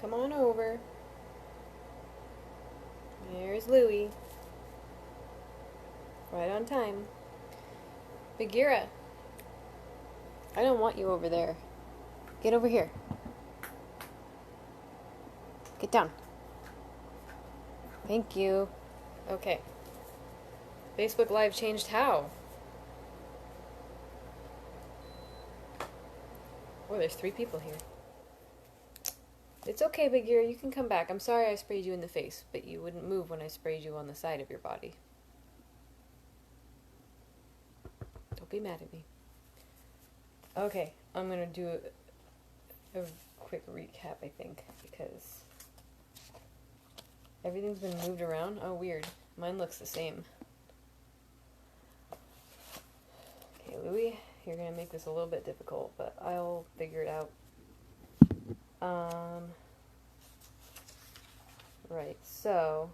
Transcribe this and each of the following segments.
Come on over. There's Louie. Right on time. Bagheera, I don't want you over there. Get over here. Get down. Thank you. Okay. Facebook Live changed how? Oh, there's 3 people here. It's okay, Bagheera. You can come back. I'm sorry I sprayed you in the face, but you wouldn't move when I sprayed you on the side of your body. Don't be mad at me. Okay, I'm gonna do a quick recap, I think, because everything's been moved around. Oh, weird. Mine looks the same. Okay, Louie, you're gonna make this a little bit difficult, but I'll figure it out. Right, so...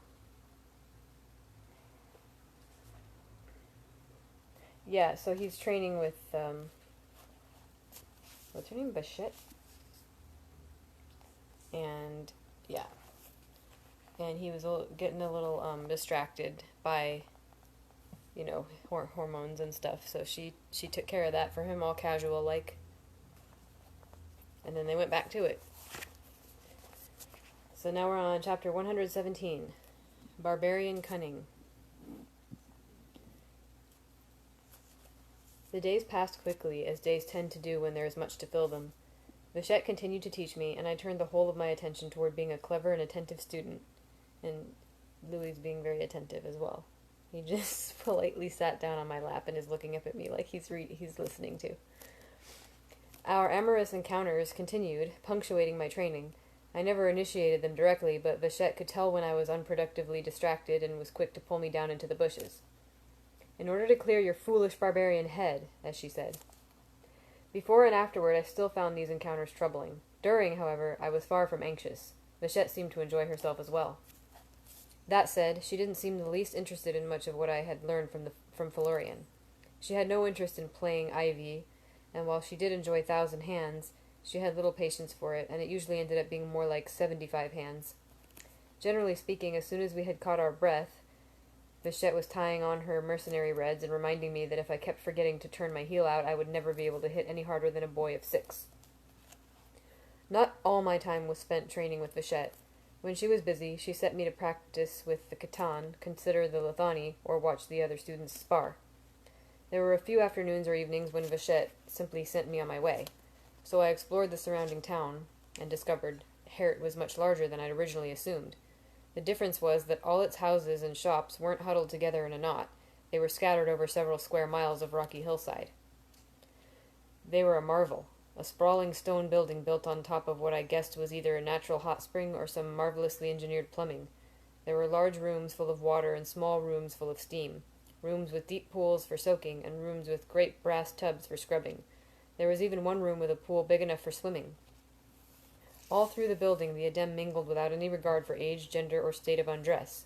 Yeah, so he's training with, what's her name? Bashet? And, yeah. And he was getting a little, distracted by, you know, hormones and stuff, so she took care of that for him, all casual-like. And then they went back to it. So now we're on chapter 117, Barbarian Cunning. The days passed quickly, as days tend to do when there is much to fill them. Vachette continued to teach me, and I turned the whole of my attention toward being a clever and attentive student. And Louis being very attentive as well. He just politely sat down on my lap and is looking up at me like he's listening to. Our amorous encounters continued, punctuating my training. I never initiated them directly, but Vachette could tell when I was unproductively distracted and was quick to pull me down into the bushes. In order to clear your foolish barbarian head, as she said. Before and afterward, I still found these encounters troubling. During, however, I was far from anxious. Vachette seemed to enjoy herself as well. That said, she didn't seem the least interested in much of what I had learned from Felurian. She had no interest in playing Ivy, and while she did enjoy 1,000 hands, she had little patience for it, and it usually ended up being more like 75 hands. Generally speaking, as soon as we had caught our breath, Vachette was tying on her mercenary reds and reminding me that if I kept forgetting to turn my heel out, I would never be able to hit any harder than a boy of 6. Not all my time was spent training with Vachette. When she was busy, she set me to practice with the Khitan, consider the Lithani, or watch the other students spar. There were a few afternoons or evenings when Vachette simply sent me on my way. So I explored the surrounding town and discovered Heret was much larger than I'd originally assumed. The difference was that all its houses and shops weren't huddled together in a knot. They were scattered over several square miles of rocky hillside. They were a marvel, a sprawling stone building built on top of what I guessed was either a natural hot spring or some marvelously engineered plumbing. There were large rooms full of water and small rooms full of steam, rooms with deep pools for soaking, and rooms with great brass tubs for scrubbing. There was even one room with a pool big enough for swimming. All through the building the Adem mingled without any regard for age, gender, or state of undress.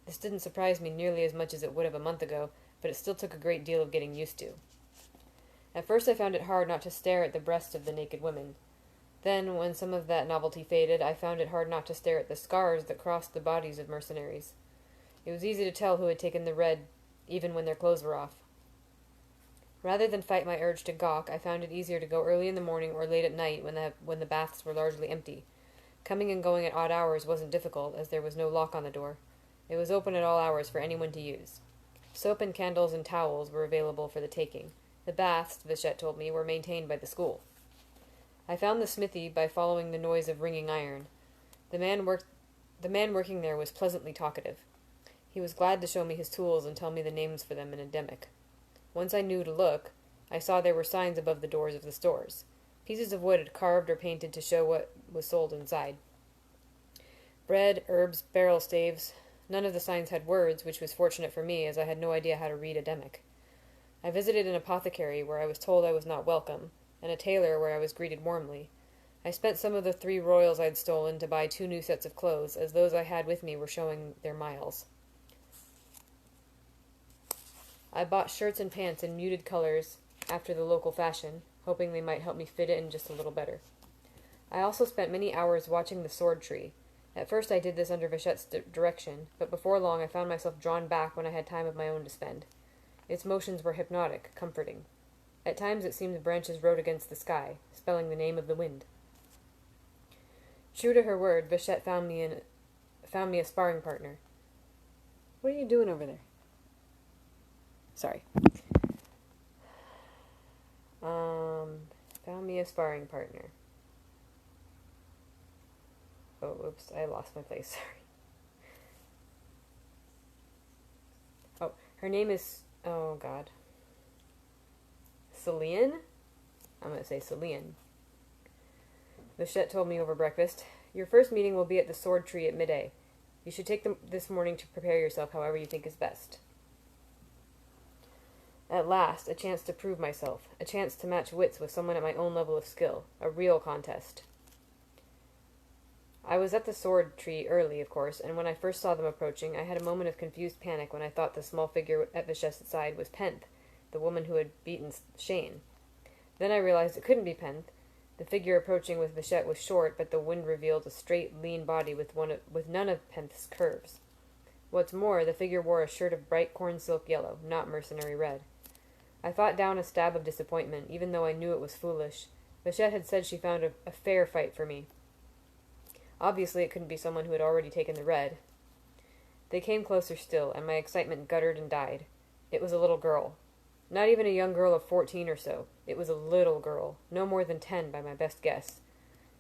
This didn't surprise me nearly as much as it would have a month ago, but it still took a great deal of getting used to. At first I found it hard not to stare at the breasts of the naked women. Then, when some of that novelty faded, I found it hard not to stare at the scars that crossed the bodies of mercenaries. It was easy to tell who had taken the red, even when their clothes were off. Rather than fight my urge to gawk, I found it easier to go early in the morning or late at night when the baths were largely empty. Coming and going at odd hours wasn't difficult, as there was no lock on the door. It was open at all hours for anyone to use. Soap and candles and towels were available for the taking. The baths, Vachette told me, were maintained by the school. I found the smithy by following the noise of ringing iron. The man working there was pleasantly talkative. He was glad to show me his tools and tell me the names for them in Ademic. Once I knew to look, I saw there were signs above the doors of the stores. Pieces of wood carved or painted to show what was sold inside. Bread, herbs, barrel staves. None of the signs had words, which was fortunate for me, as I had no idea how to read Ademic. I visited an apothecary, where I was told I was not welcome, and a tailor, where I was greeted warmly. I spent some of the 3 royals I'd stolen to buy 2 new sets of clothes, as those I had with me were showing their miles. I bought shirts and pants in muted colors, after the local fashion, hoping they might help me fit in just a little better. I also spent many hours watching the sword tree. At first I did this under Vichette's direction, but before long I found myself drawn back when I had time of my own to spend. Its motions were hypnotic, comforting. At times it seemed the branches wrote against the sky, spelling the name of the wind. True to her word, Vichette found me a sparring partner. What are you doing over there? Sorry. Found me a sparring partner. Oh, oops, I lost my place, sorry. Oh, her name is, oh god. Celine? I'm going to say Celine. Vichette told me over breakfast, "Your first meeting will be at the sword tree at midday. You should take this morning to prepare yourself however you think is best." At last, a chance to prove myself, a chance to match wits with someone at my own level of skill, a real contest. I was at the sword tree early, of course, and when I first saw them approaching, I had a moment of confused panic when I thought the small figure at Vichette's side was Penth, the woman who had beaten Shane. Then I realized it couldn't be Penth. The figure approaching with Vichette was short, but the wind revealed a straight, lean body with none of Penth's curves. What's more, the figure wore a shirt of bright corn silk yellow, not mercenary red. I fought down a stab of disappointment, even though I knew it was foolish. Vichette had said she found a fair fight for me. Obviously, it couldn't be someone who had already taken the red. They came closer still, and my excitement guttered and died. It was a little girl. Not even a young girl of 14 or so. It was a little girl, no more than 10 by my best guess.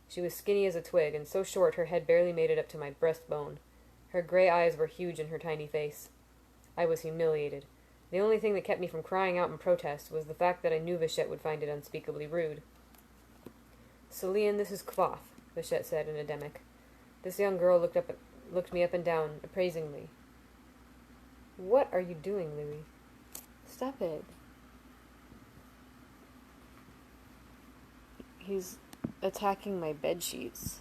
She was skinny as a twig, and so short her head barely made it up to my breastbone. Her gray eyes were huge in her tiny face. I was humiliated. The only thing that kept me from crying out in protest was the fact that I knew Vichette would find it unspeakably rude. "Celine, this is Kvothe," Vichette said in Ademic. This young girl looked me up and down, appraisingly. "What are you doing, Louis?" "Stop it." "He's attacking my bed sheets."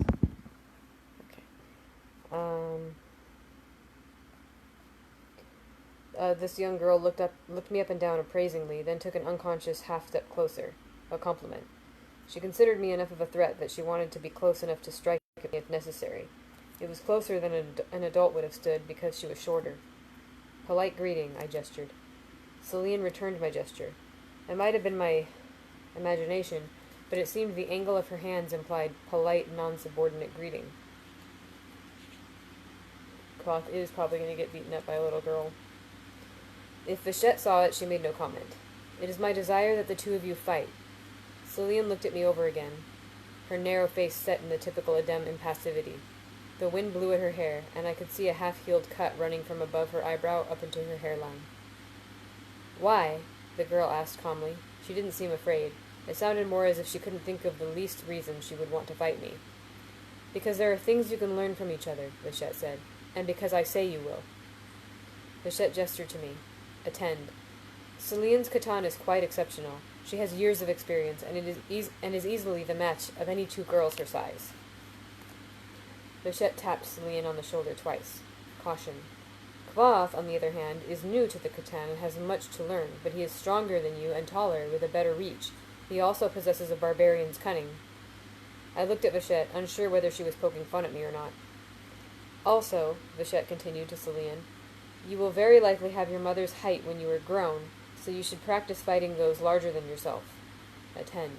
Okay. This young girl looked me up and down appraisingly, then took an unconscious half-step closer. A compliment. She considered me enough of a threat that she wanted to be close enough to strike me if necessary. It was closer than an adult would have stood because she was shorter. "Polite greeting," I gestured. Celine returned my gesture. It might have been my imagination, but it seemed the angle of her hands implied polite, non-subordinate greeting. Kvothe is probably going to get beaten up by a little girl. If Vichette saw it, she made no comment. "It is my desire that the two of you fight." Celine looked at me over again, her narrow face set in the typical Adem impassivity. The wind blew at her hair, and I could see a half-healed cut running from above her eyebrow up into her hairline. "Why?" the girl asked calmly. She didn't seem afraid. It sounded more as if she couldn't think of the least reason she would want to fight me. "Because there are things you can learn from each other," Vichette said, "and because I say you will." Vichette gestured to me. "Attend." Celine's katana is quite exceptional. She has years of experience, and is easily the match of any two girls her size. Vichette tapped Celine on the shoulder twice. Caution. Kvothe, on the other hand, is new to the katana and has much to learn, but he is stronger than you and taller, with a better reach. He also possesses a barbarian's cunning. I looked at Vichette, unsure whether she was poking fun at me or not. "Also," Vichette continued to Celine, "you will very likely have your mother's height when you are grown, so you should practice fighting those larger than yourself. Attend.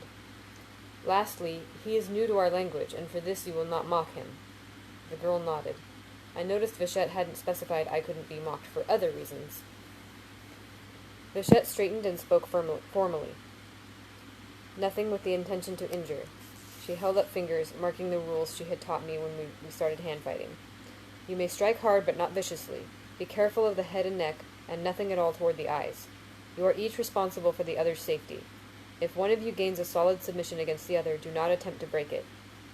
Lastly, he is new to our language, and for this you will not mock him." The girl nodded. I noticed Vichette hadn't specified I couldn't be mocked for other reasons. Vichette straightened and spoke formally. "Nothing with the intention to injure." She held up fingers, marking the rules she had taught me when we started hand-fighting. "You may strike hard, but not viciously. Be careful of the head and neck, and nothing at all toward the eyes. You are each responsible for the other's safety. If one of you gains a solid submission against the other, do not attempt to break it.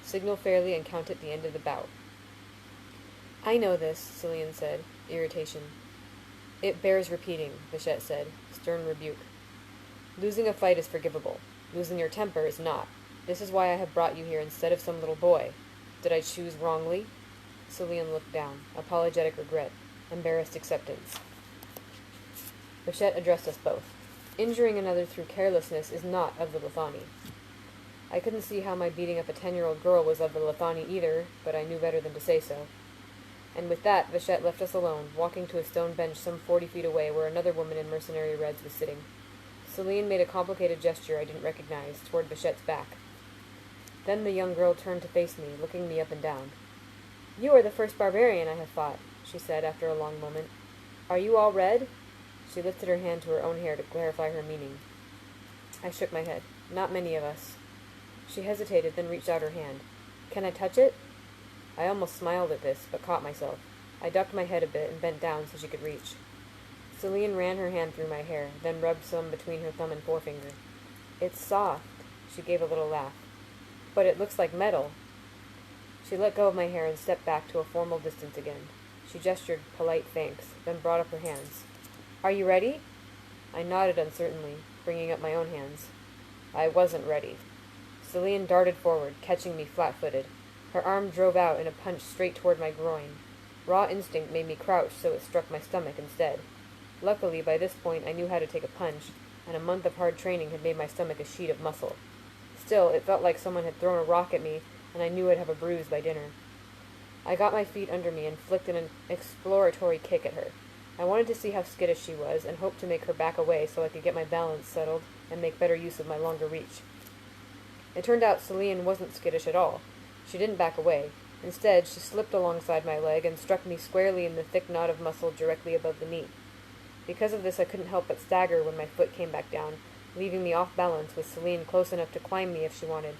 Signal fairly and count at the end of the bout." "I know this," Celine said, irritation. "It bears repeating," Vichette said, stern rebuke. "Losing a fight is forgivable. Losing your temper is not. This is why I have brought you here instead of some little boy. Did I choose wrongly?" Celine looked down, apologetic regret, embarrassed acceptance. Vichette addressed us both. Injuring another through carelessness is not of the Lethani. I couldn't see how my beating up a 10-year-old girl was of the Lethani either, but I knew better than to say so. And with that, Vachette left us alone, walking to a stone bench some 40 feet away where another woman in mercenary reds was sitting. Celine made a complicated gesture I didn't recognize, toward Vachette's back. Then the young girl turned to face me, looking me up and down. "You are the first barbarian I have fought," she said after a long moment. "Are you all red?" She lifted her hand to her own hair to clarify her meaning. I shook my head. "Not many of us." She hesitated, then reached out her hand. "Can I touch it?" I almost smiled at this, but caught myself. I ducked my head a bit and bent down so she could reach. Celine ran her hand through my hair, then rubbed some between her thumb and forefinger. "It's soft." She gave a little laugh. "But it looks like metal." She let go of my hair and stepped back to a formal distance again. She gestured polite thanks, then brought up her hands. "Are you ready?" I nodded uncertainly, bringing up my own hands. I wasn't ready. Celine darted forward, catching me flat-footed. Her arm drove out in a punch straight toward my groin. Raw instinct made me crouch so it struck my stomach instead. Luckily, by this point I knew how to take a punch, and a month of hard training had made my stomach a sheet of muscle. Still, it felt like someone had thrown a rock at me, and I knew I'd have a bruise by dinner. I got my feet under me and flicked an exploratory kick at her. I wanted to see how skittish she was, and hoped to make her back away so I could get my balance settled and make better use of my longer reach. It turned out Celine wasn't skittish at all. She didn't back away. Instead, she slipped alongside my leg and struck me squarely in the thick knot of muscle directly above the knee. Because of this, I couldn't help but stagger when my foot came back down, leaving me off balance with Celine close enough to climb me if she wanted.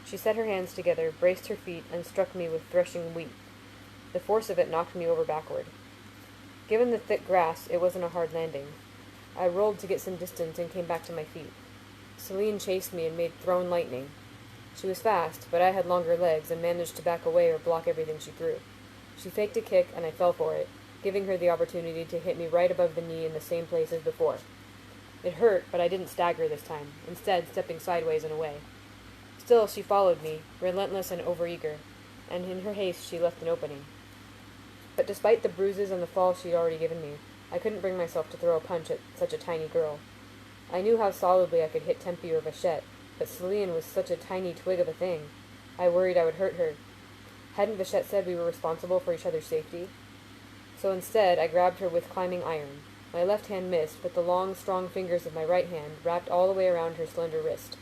She set her hands together, braced her feet, and struck me with threshing wheat. The force of it knocked me over backward. Given the thick grass, it wasn't a hard landing. I rolled to get some distance and came back to my feet. Celine chased me and made thrown lightning. She was fast, but I had longer legs and managed to back away or block everything she threw. She faked a kick, and I fell for it, giving her the opportunity to hit me right above the knee in the same place as before. It hurt, but I didn't stagger this time, instead stepping sideways and away. Still, she followed me, relentless and overeager, and in her haste she left an opening. But despite the bruises and the fall she'd already given me, I couldn't bring myself to throw a punch at such a tiny girl. I knew how solidly I could hit Tempe or Vachette, but Celine was such a tiny twig of a thing. I worried I would hurt her. Hadn't Vachette said we were responsible for each other's safety? So instead, I grabbed her with climbing iron. My left hand missed, but the long, strong fingers of my right hand wrapped all the way around her slender wrist.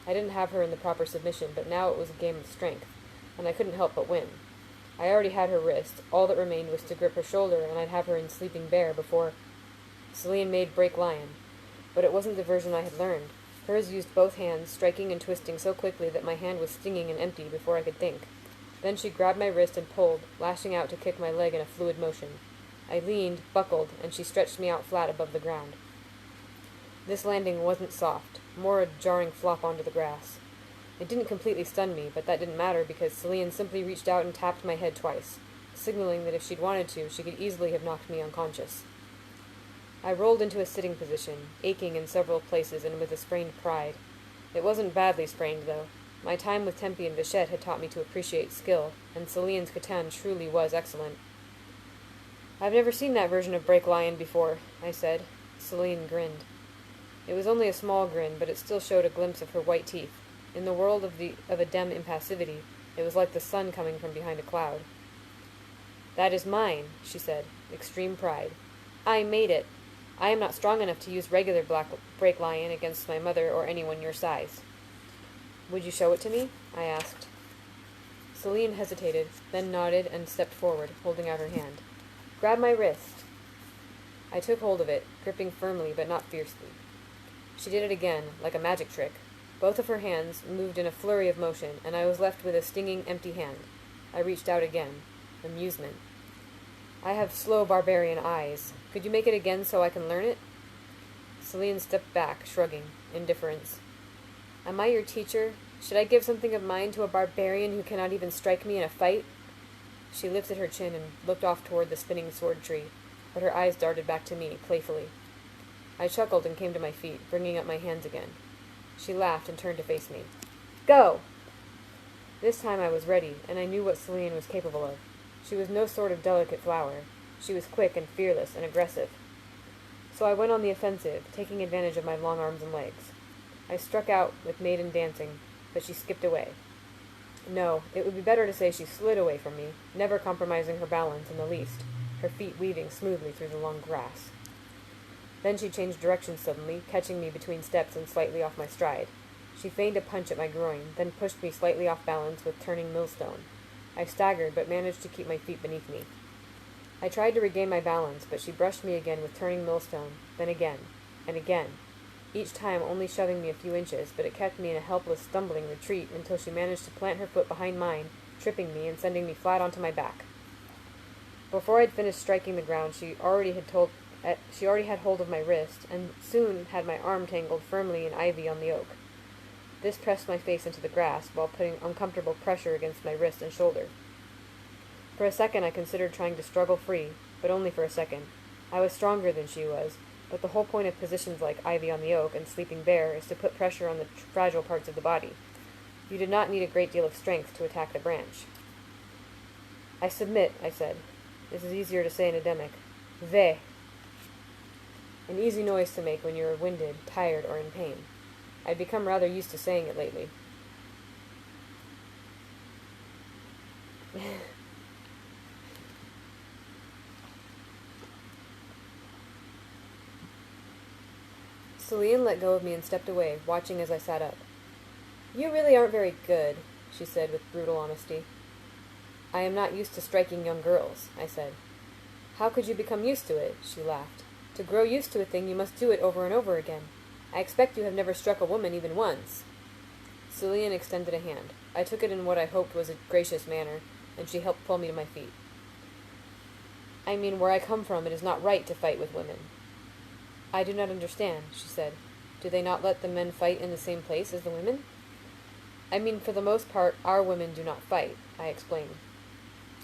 I didn't have her in the proper submission, but now it was a game of strength, and I couldn't help but win. I already had her wrist. All that remained was to grip her shoulder, and I'd have her in Sleeping Bear before Celine made Break Lion. But it wasn't the version I had learned. Hers used both hands, striking and twisting so quickly that my hand was stinging and empty before I could think. Then she grabbed my wrist and pulled, lashing out to kick my leg in a fluid motion. I leaned, buckled, and she stretched me out flat above the ground. This landing wasn't soft, more a jarring flop onto the grass. It didn't completely stun me, but that didn't matter because Celine simply reached out and tapped my head twice, signaling that if she'd wanted to, she could easily have knocked me unconscious. I rolled into a sitting position, aching in several places and with a sprained pride. It wasn't badly sprained, though. My time with Tempe and Vachette had taught me to appreciate skill, and Celine's Catan truly was excellent. "I've never seen that version of Break Lion before," I said. Celine grinned. It was only a small grin, but it still showed a glimpse of her white teeth. In the world of a Dem impassivity, it was like the sun coming from behind a cloud. "That is mine," she said, extreme pride. "I made it. I am not strong enough to use regular Break Lion against my mother or anyone your size." "Would you show it to me?" I asked. Celine hesitated, then nodded and stepped forward, holding out her hand. "Grab my wrist." I took hold of it, gripping firmly but not fiercely. She did it again, like a magic trick. Both of her hands moved in a flurry of motion, and I was left with a stinging, empty hand. I reached out again. Amusement. "I have slow barbarian eyes. Could you make it again so I can learn it?" Celine stepped back, shrugging. Indifference. "Am I your teacher? Should I give something of mine to a barbarian who cannot even strike me in a fight?" She lifted her chin and looked off toward the spinning sword tree, but her eyes darted back to me, playfully. I chuckled and came to my feet, bringing up my hands again. She laughed and turned to face me. "Go!" This time I was ready, and I knew what Celine was capable of. She was no sort of delicate flower. She was quick and fearless and aggressive. So I went on the offensive, taking advantage of my long arms and legs. I struck out with maiden dancing, but she skipped away. No, it would be better to say she slid away from me, never compromising her balance in the least, her feet weaving smoothly through the long grass. Then she changed direction suddenly, catching me between steps and slightly off my stride. She feigned a punch at my groin, then pushed me slightly off balance with turning millstone. I staggered, but managed to keep my feet beneath me. I tried to regain my balance, but she brushed me again with turning millstone, then again, and again, each time only shoving me a few inches, but it kept me in a helpless, stumbling retreat until she managed to plant her foot behind mine, tripping me and sending me flat onto my back. Before I'd finished striking the ground, she already had hold of my wrist, and soon had my arm tangled firmly in ivy on the oak. This pressed my face into the grass, while putting uncomfortable pressure against my wrist and shoulder. For a second I considered trying to struggle free, but only for a second. I was stronger than she was, but the whole point of positions like ivy on the oak and sleeping bear is to put pressure on the fragile parts of the body. You did not need a great deal of strength to attack the branch. I submit, I said. This is easier to say in Ademic. Ve. An easy noise to make when you are winded, tired, or in pain. I'd become rather used to saying it lately. Celine let go of me and stepped away, watching as I sat up. You really aren't very good, she said with brutal honesty. I am not used to striking young girls, I said. How could you become used to it? She laughed. To grow used to a thing, you must do it over and over again. I expect you have never struck a woman even once. Celine extended a hand. I took it in what I hoped was a gracious manner, and she helped pull me to my feet. I mean, where I come from, it is not right to fight with women. I do not understand, she said. Do they not let the men fight in the same place as the women? I mean, for the most part, our women do not fight, I explained.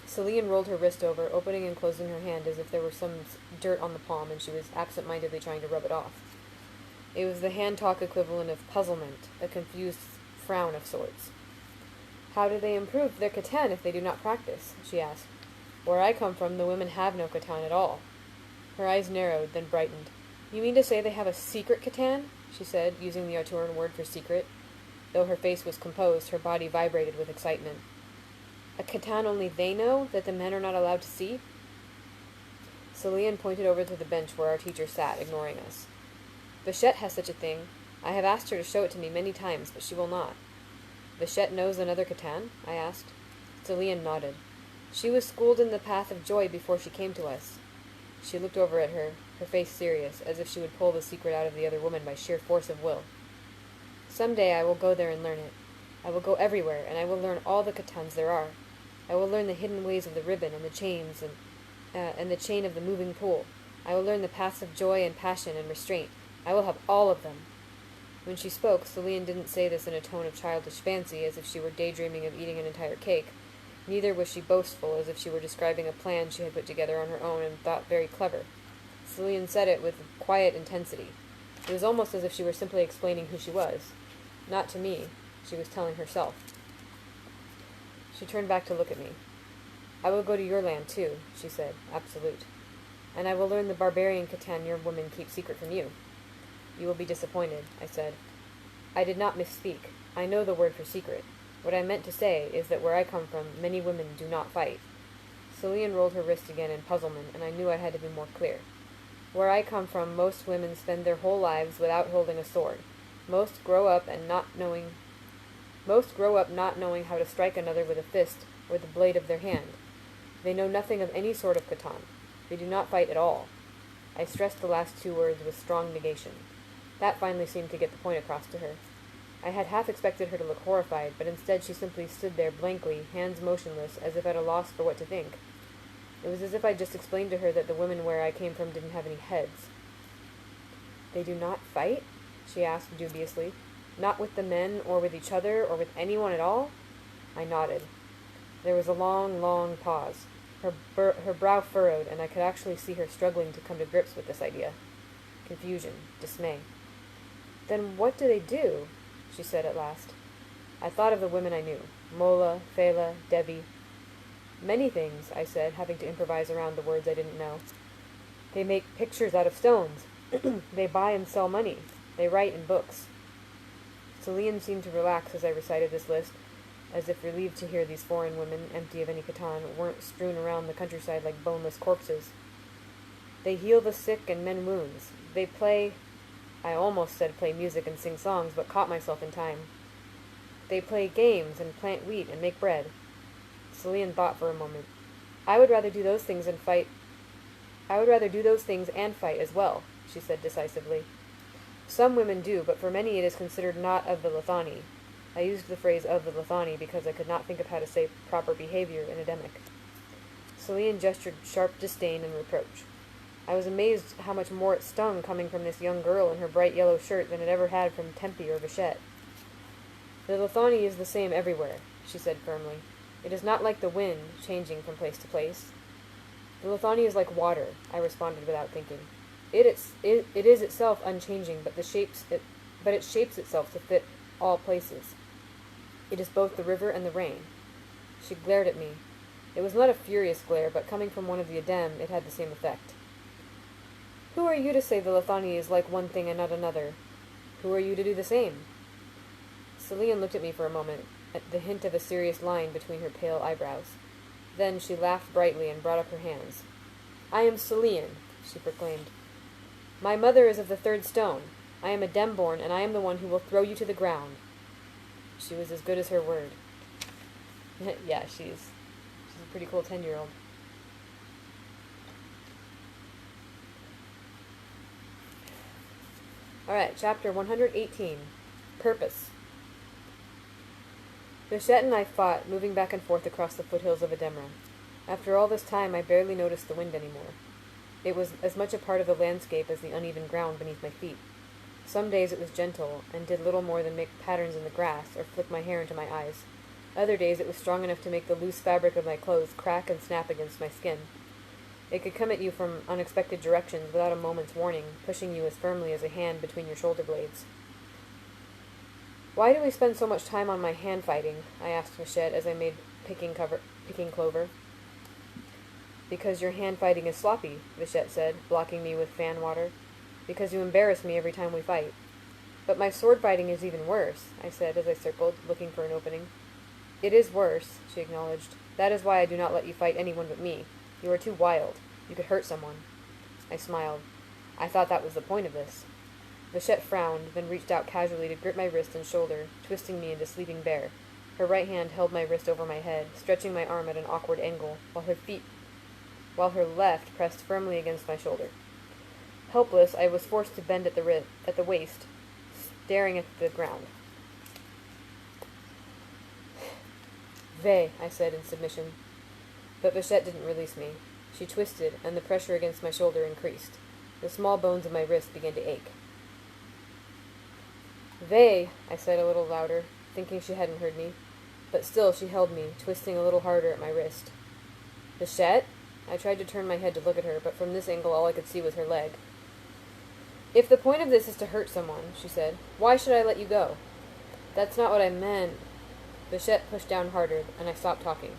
Celine rolled her wrist over, opening and closing her hand as if there were some dirt on the palm and she was absent-mindedly trying to rub it off. It was the hand-talk equivalent of puzzlement, a confused frown of sorts. How do they improve their katan if they do not practice? She asked. Where I come from, the women have no katan at all. Her eyes narrowed, then brightened. You mean to say they have a secret katan? She said, using the Arturan word for secret. Though her face was composed, her body vibrated with excitement. A katan only they know, that the men are not allowed to see? Celine pointed over to the bench where our teacher sat, ignoring us. Bichette has such a thing. I have asked her to show it to me many times, but she will not. Bichette knows another katan? I asked. Celine nodded. She was schooled in the path of joy before she came to us. She looked over at her face serious, as if she would pull the secret out of the other woman by sheer force of will. Some day I will go there and learn it. I will go everywhere, and I will learn all the katans there are. I will learn the hidden ways of the ribbon and the chains and the chain of the moving pool. I will learn the paths of joy and passion and restraint. I will have all of them. When she spoke, Celine didn't say this in a tone of childish fancy, as if she were daydreaming of eating an entire cake. Neither was she boastful, as if she were describing a plan she had put together on her own and thought very clever. Celine said it with quiet intensity. It was almost as if she were simply explaining who she was. Not to me. She was telling herself. She turned back to look at me. I will go to your land, too, she said, absolute. And I will learn the barbarian katan your women keep secret from you. You will be disappointed, I said. I did not misspeak. I know the word for secret. What I meant to say is that where I come from, many women do not fight. Celine rolled her wrist again in puzzlement, and I knew I had to be more clear. Where I come from, most women spend their whole lives without holding a sword. Most grow up not knowing how to strike another with a fist or the blade of their hand. They know nothing of any sort of katan. They do not fight at all. I stressed the last two words with strong negation. That finally seemed to get the point across to her. I had half expected her to look horrified, but instead she simply stood there blankly, hands motionless, as if at a loss for what to think. It was as if I'd just explained to her that the women where I came from didn't have any heads. They do not fight? She asked dubiously. Not with the men, or with each other, or with anyone at all? I nodded. There was a long, long pause. Her brow furrowed, and I could actually see her struggling to come to grips with this idea. Confusion, dismay. Then what do they do? She said at last. I thought of the women I knew. Mola, Fela, Debbie. Many things, I said, having to improvise around the words I didn't know. They make pictures out of stones. They buy and sell money. They write in books. Celine seemed to relax as I recited this list, as if relieved to hear these foreign women, empty of any Catan, weren't strewn around the countryside like boneless corpses. They heal the sick and mend wounds. They play... I almost said play music and sing songs, but caught myself in time. They play games and plant wheat and make bread. Celine thought for a moment. I would rather do those things and fight as well, she said decisively. Some women do, but for many it is considered not of the Lethani. I used the phrase of the Lethani because I could not think of how to say proper behavior in Ademic. Celine gestured sharp disdain and reproach. I was amazed how much more it stung coming from this young girl in her bright yellow shirt than it ever had from Tempe or Bichette. The Lethani is the same everywhere, she said firmly. It is not like the wind, changing from place to place. The Lethani is like water, I responded without thinking. It is itself unchanging, but it shapes itself to fit all places. It is both the river and the rain. She glared at me. It was not a furious glare, but coming from one of the Adem, it had the same effect. Who are you to say the Lethani is like one thing and not another? Who are you to do the same? Celine looked at me for a moment, at the hint of a serious line between her pale eyebrows. Then she laughed brightly and brought up her hands. I am Celine, she proclaimed. My mother is of the third stone. I am Adem-born, and I am the one who will throw you to the ground. She was as good as her word. Yeah, she's a pretty cool 10-year-old. Alright, chapter 118. Purpose. Bichette and I fought, moving back and forth across the foothills of Ademra. After all this time, I barely noticed the wind anymore. It was as much a part of the landscape as the uneven ground beneath my feet. Some days it was gentle, and did little more than make patterns in the grass, or flick my hair into my eyes. Other days it was strong enough to make the loose fabric of my clothes crack and snap against my skin. It could come at you from unexpected directions without a moment's warning, pushing you as firmly as a hand between your shoulder blades. Why do we spend so much time on my hand fighting? I asked Bichette as I made picking clover. Because your hand fighting is sloppy, Bichette said, blocking me with fan water. Because you embarrass me every time we fight. But my sword fighting is even worse, I said as I circled, looking for an opening. It is worse, she acknowledged. That is why I do not let you fight anyone but me. You are too wild. You could hurt someone. I smiled. I thought that was the point of this. Bichette frowned, then reached out casually to grip my wrist and shoulder, twisting me into sleeping bear. Her right hand held my wrist over my head, stretching my arm at an awkward angle, while her left pressed firmly against my shoulder. Helpless, I was forced to bend at the waist, staring at the ground. Ve, I said in submission. But Bichette didn't release me. She twisted, and the pressure against my shoulder increased. The small bones of my wrist began to ache. Ve, I said a little louder, thinking she hadn't heard me. But still she held me, twisting a little harder at my wrist. Bichette? I tried to turn my head to look at her, but from this angle all I could see was her leg. If the point of this is to hurt someone, she said, why should I let you go? That's not what I meant. Bichette pushed down harder, and I stopped talking.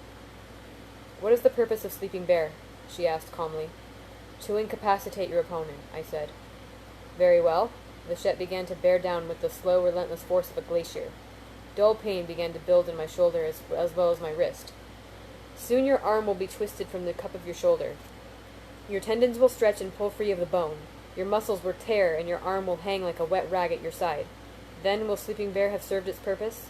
What is the purpose of Sleeping Bear? She asked calmly. To incapacitate your opponent, I said. Very well. Bichette began to bear down with the slow, relentless force of a glacier. Dull pain began to build in my shoulder as well as my wrist. Soon your arm will be twisted from the cup of your shoulder. Your tendons will stretch and pull free of the bone. Your muscles will tear, and your arm will hang like a wet rag at your side. Then will Sleeping Bear have served its purpose?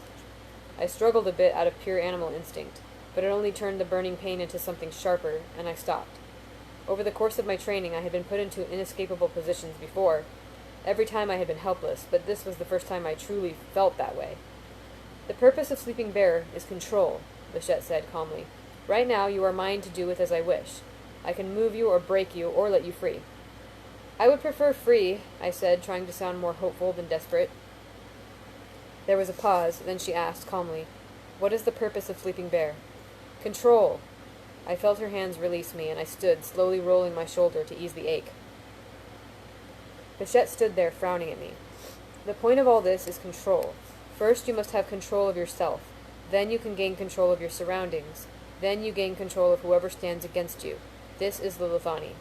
I struggled a bit out of pure animal instinct, but it only turned the burning pain into something sharper, and I stopped. Over the course of my training, I had been put into inescapable positions before. Every time I had been helpless, but this was the first time I truly felt that way. The purpose of Sleeping Bear is control, Bichette said calmly. Right now, you are mine to do with as I wish. I can move you or break you or let you free. I would prefer free, I said, trying to sound more hopeful than desperate. There was a pause, then she asked calmly, What is the purpose of Sleeping Bear? Control. I felt her hands release me, and I stood, slowly rolling my shoulder to ease the ache. Bichette stood there, frowning at me. The point of all this is control. First, you must have control of yourself. Then you can gain control of your surroundings. Then you gain control of whoever stands against you. This is the Lethani.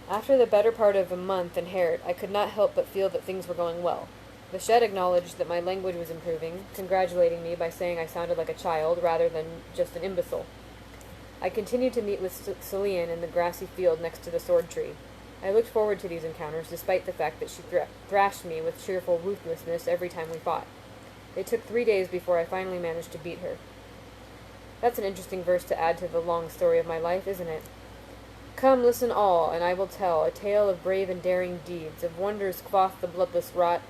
After the better part of a month in Heret, I could not help but feel that things were going well. Vachette acknowledged that my language was improving, congratulating me by saying I sounded like a child rather than just an imbecile. I continued to meet with Celine in the grassy field next to the sword tree. I looked forward to these encounters, despite the fact that she thrashed me with cheerful ruthlessness every time we fought. It took 3 days before I finally managed to beat her. That's an interesting verse to add to the long story of my life, isn't it? Come, listen all, and I will tell a tale of brave and daring deeds, of wonders quaff the bloodless rot,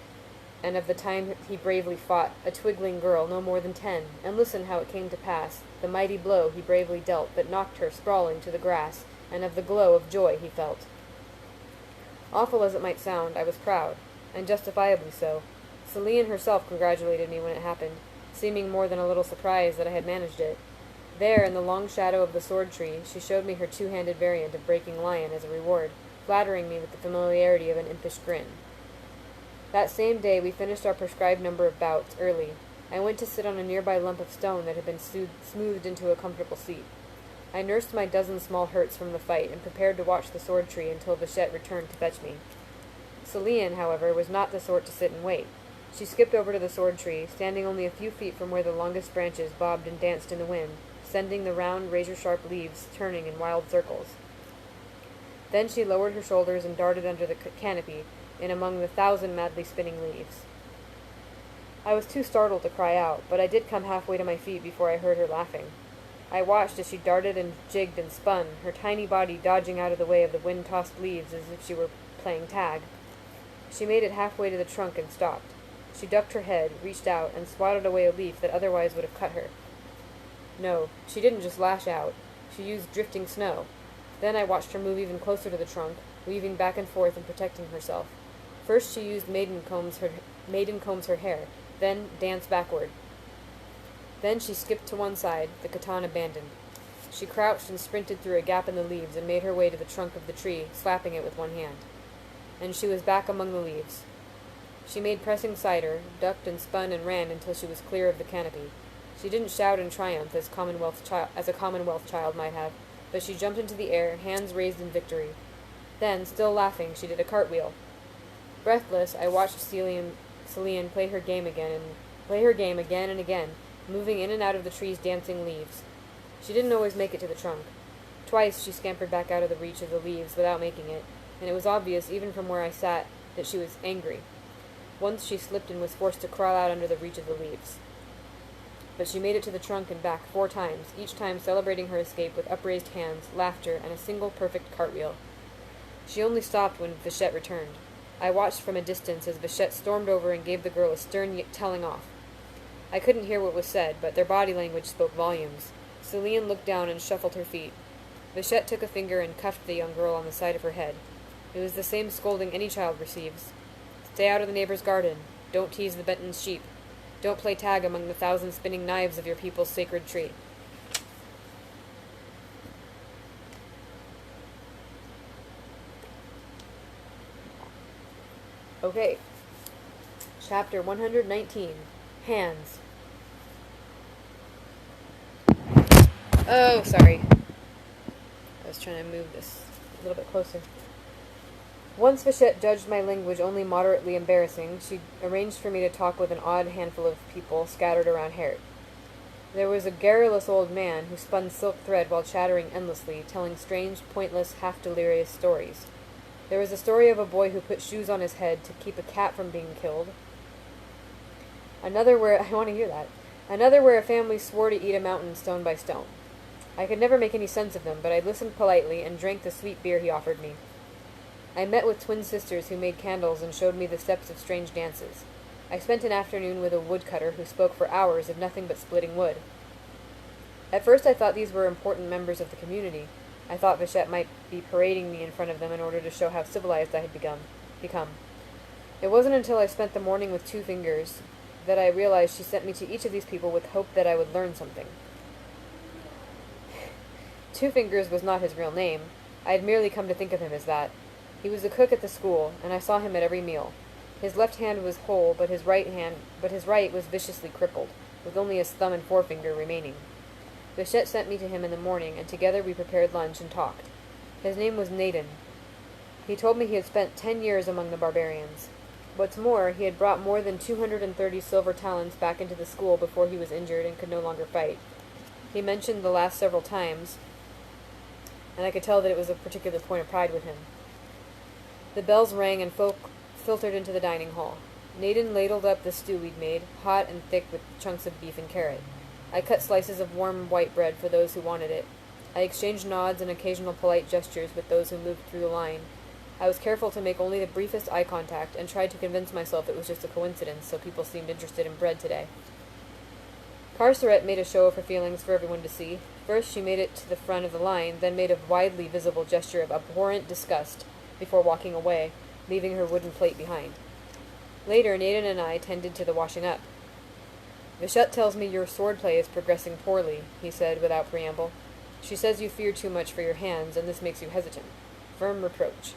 and of the time he bravely fought a twigling girl no more than 10, and listen how it came to pass, the mighty blow he bravely dealt that knocked her sprawling to the grass, and of the glow of joy he felt. Awful as it might sound, I was proud, and justifiably so. Celine herself congratulated me when it happened, seeming more than a little surprised that I had managed it. There, in the long shadow of the sword tree, she showed me her two-handed variant of breaking lion as a reward, flattering me with the familiarity of an impish grin. That same day we finished our prescribed number of bouts early. I went to sit on a nearby lump of stone that had been smoothed into a comfortable seat. I nursed my dozen small hurts from the fight and prepared to watch the sword tree until Vachette returned to fetch me. Celine, however, was not the sort to sit and wait. She skipped over to the sword tree, standing only a few feet from where the longest branches bobbed and danced in the wind, sending the round, razor-sharp leaves turning in wild circles. Then she lowered her shoulders and darted under the canopy, in among the 1,000 madly spinning leaves. I was too startled to cry out, but I did come halfway to my feet before I heard her laughing. I watched as she darted and jigged and spun, her tiny body dodging out of the way of the wind-tossed leaves as if she were playing tag. She made it halfway to the trunk and stopped. She ducked her head, reached out, and swatted away a leaf that otherwise would have cut her. No, she didn't just lash out. She used drifting snow. Then I watched her move even closer to the trunk, weaving back and forth and protecting herself. First she used maiden combs her hair, then danced backward. Then she skipped to one side, the katana abandoned. She crouched and sprinted through a gap in the leaves and made her way to the trunk of the tree, slapping it with one hand. And she was back among the leaves. She made pressing cider, ducked and spun and ran until she was clear of the canopy. She didn't shout in triumph as a Commonwealth child might have, but she jumped into the air, hands raised in victory. Then, still laughing, she did a cartwheel. Breathless, I watched Celine play her game again and again, moving in and out of the tree's dancing leaves. She didn't always make it to the trunk. Twice she scampered back out of the reach of the leaves without making it, and it was obvious, even from where I sat, that she was angry. Once she slipped and was forced to crawl out under the reach of the leaves. But she made it to the trunk and back 4 times, each time celebrating her escape with upraised hands, laughter, and a single perfect cartwheel. She only stopped when Vachette returned. I watched from a distance as Vachette stormed over and gave the girl a stern telling off. I couldn't hear what was said, but their body language spoke volumes. Celine looked down and shuffled her feet. Vachette took a finger and cuffed the young girl on the side of her head. It was the same scolding any child receives. Stay out of the neighbor's garden. Don't tease the Benton's sheep. Don't play tag among the 1,000 spinning knives of your people's sacred tree. Okay. Chapter 119. Hands. Oh, sorry. I was trying to move this a little bit closer. Once Vachette judged my language only moderately embarrassing, she arranged for me to talk with an odd handful of people scattered around Heret. There was a garrulous old man who spun silk thread while chattering endlessly, telling strange, pointless, half-delirious stories. There was a story of a boy who put shoes on his head to keep a cat from being killed. Another where a family swore to eat a mountain stone by stone. I could never make any sense of them, but I listened politely and drank the sweet beer he offered me. I met with twin sisters who made candles and showed me the steps of strange dances. I spent an afternoon with a woodcutter who spoke for hours of nothing but splitting wood. At first I thought these were important members of the community. I thought Vachette might be parading me in front of them in order to show how civilized I had become. It wasn't until I spent the morning with Two Fingers that I realized she sent me to each of these people with hope that I would learn something. Two Fingers was not his real name. I had merely come to think of him as that. He was a cook at the school, and I saw him at every meal. His left hand was whole, but his right was viciously crippled, with only his thumb and forefinger remaining. Vachette sent me to him in the morning, and together we prepared lunch and talked. His name was Naden. He told me he had spent 10 years among the barbarians. What's more, he had brought more than 230 silver talents back into the school before he was injured and could no longer fight. He mentioned the last several times, and I could tell that it was a particular point of pride with him. The bells rang and folk filtered into the dining hall. Naden ladled up the stew we'd made, hot and thick with chunks of beef and carrot. I cut slices of warm white bread for those who wanted it. I exchanged nods and occasional polite gestures with those who moved through the line. I was careful to make only the briefest eye contact and tried to convince myself it was just a coincidence, so people seemed interested in bread today. Carceret made a show of her feelings for everyone to see. First she made it to the front of the line, then made a widely visible gesture of abhorrent disgust before walking away, leaving her wooden plate behind. Later, Naden and I tended to the washing up. "Vichette tells me your swordplay is progressing poorly," he said without preamble. "She says you fear too much for your hands, and this makes you hesitant." Firm reproach.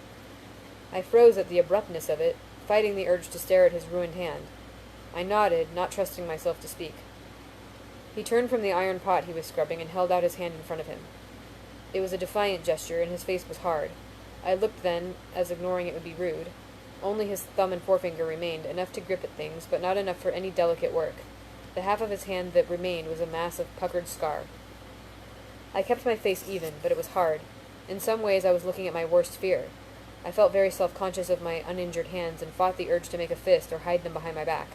I froze at the abruptness of it, fighting the urge to stare at his ruined hand. I nodded, not trusting myself to speak. He turned from the iron pot he was scrubbing and held out his hand in front of him. It was a defiant gesture, and his face was hard. I looked then, as ignoring it would be rude. Only his thumb and forefinger remained, enough to grip at things, but not enough for any delicate work. The half of his hand that remained was a mass of puckered scar. I kept my face even, but it was hard. In some ways I was looking at my worst fear. I felt very self-conscious of my uninjured hands and fought the urge to make a fist or hide them behind my back.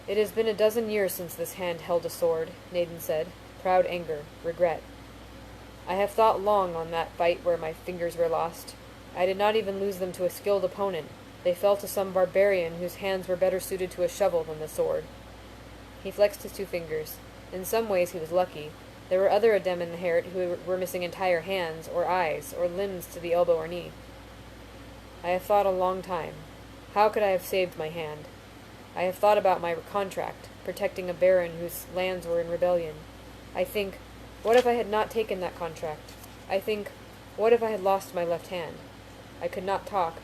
"It has been a dozen years since this hand held a sword," Naden said. Proud anger, regret. "I have thought long on that fight where my fingers were lost. I did not even lose them to a skilled opponent. They fell to some barbarian whose hands were better suited to a shovel than the sword." He flexed his two fingers. In some ways he was lucky. There were other Adem in the Heret who were missing entire hands, or eyes, or limbs to the elbow or knee. "I have thought a long time. How could I have saved my hand? I have thought about my contract, protecting a baron whose lands were in rebellion. I think, what if I had not taken that contract? I think, what if I had lost my left hand? I could not talk,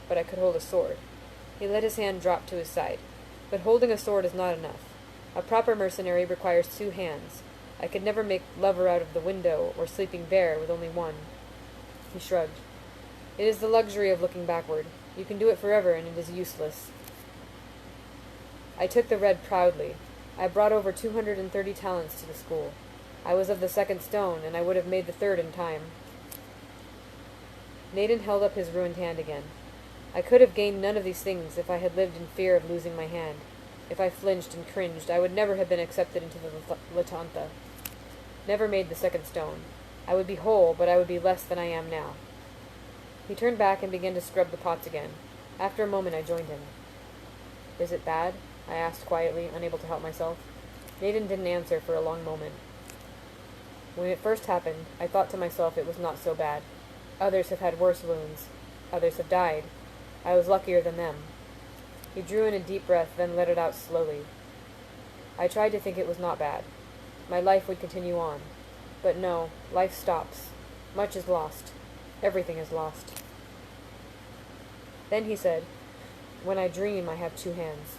but I could hold a sword." He let his hand drop to his side. "But holding a sword is not enough. A proper mercenary requires two hands. I could never make lover out of the window, or sleeping bear with only one." He shrugged. "It is the luxury of looking backward. You can do it forever, and it is useless." I took the red proudly. I brought over 230 talents to the school. I was of the second stone, and I would have made the third in time. Naden held up his ruined hand again. "I could have gained none of these things if I had lived in fear of losing my hand. If I flinched and cringed, I would never have been accepted into the Latanta. Never made the second stone. I would be whole, but I would be less than I am now." He turned back and began to scrub the pots again. After a moment I joined him. "Is it bad?" I asked quietly, unable to help myself. Naden didn't answer for a long moment. "When it first happened, I thought to myself it was not so bad. Others have had worse wounds. Others have died. I was luckier than them." He drew in a deep breath, then let it out slowly. "I tried to think it was not bad. My life would continue on. But no, life stops. Much is lost. Everything is lost." Then he said, "When I dream, I have two hands."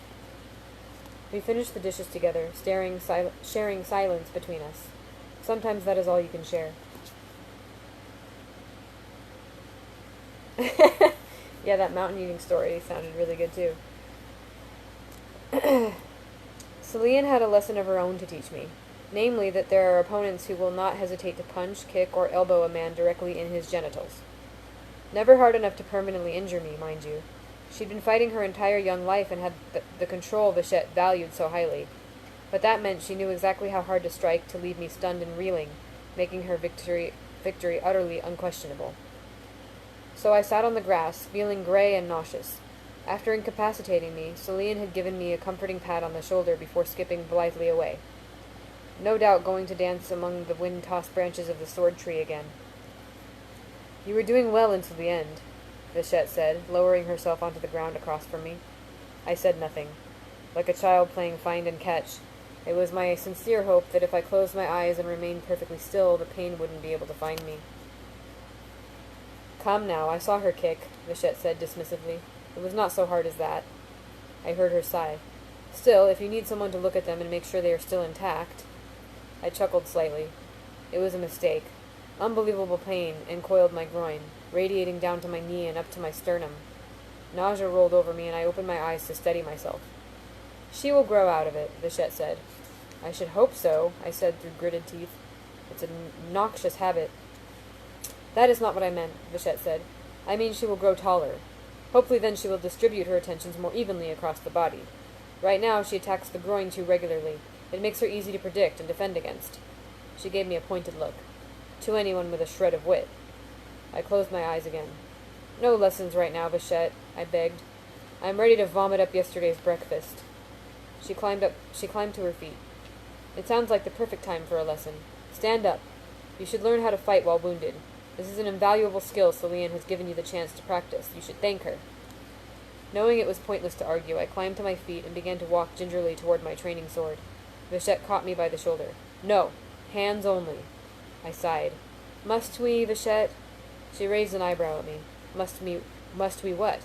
We finished the dishes together, sharing silence between us. Sometimes that is all you can share. Yeah, that mountain eating story sounded really good too. Celine had a lesson of her own to teach me. Namely, that there are opponents who will not hesitate to punch, kick, or elbow a man directly in his genitals. Never hard enough to permanently injure me, mind you. She'd been fighting her entire young life and had the control Vichette valued so highly. But that meant she knew exactly how hard to strike to leave me stunned and reeling, making her victory utterly unquestionable. So I sat on the grass, feeling gray and nauseous. After incapacitating me, Celine had given me a comforting pat on the shoulder before skipping blithely away. No doubt going to dance among the wind-tossed branches of the sword tree again. "You were doing well until the end," Vichette said, lowering herself onto the ground across from me. I said nothing. Like a child playing find and catch, it was my sincere hope that if I closed my eyes and remained perfectly still, the pain wouldn't be able to find me. "Come now, I saw her kick," Vichette said dismissively. "It was not so hard as that." I heard her sigh. "Still, if you need someone to look at them and make sure they are still intact—" I chuckled slightly. It was a mistake. Unbelievable pain encoiled my groin. radiating down to my knee and up to my sternum. Nausea rolled over me, and I opened my eyes to steady myself. "She will grow out of it," Vichette said. "I should hope so," I said through gritted teeth. "It's a noxious habit." "That is not what I meant," Vichette said. "I mean she will grow taller. Hopefully then she will distribute her attentions more evenly across the body. Right now she attacks the groin too regularly. It makes her easy to predict and defend against." She gave me a pointed look. "To anyone with a shred of wit." I closed my eyes again. "No lessons right now, Vichette," I begged. "I am ready to vomit up yesterday's breakfast." She climbed to her feet. "It sounds like the perfect time for a lesson. Stand up. You should learn how to fight while wounded. This is an invaluable skill Celine has given you the chance to practice. You should thank her." Knowing it was pointless to argue, I climbed to my feet and began to walk gingerly toward my training sword. Vichette caught me by the shoulder. "No. Hands only." I sighed. "Must we, Vichette?" She raised an eyebrow at me. Must we what?"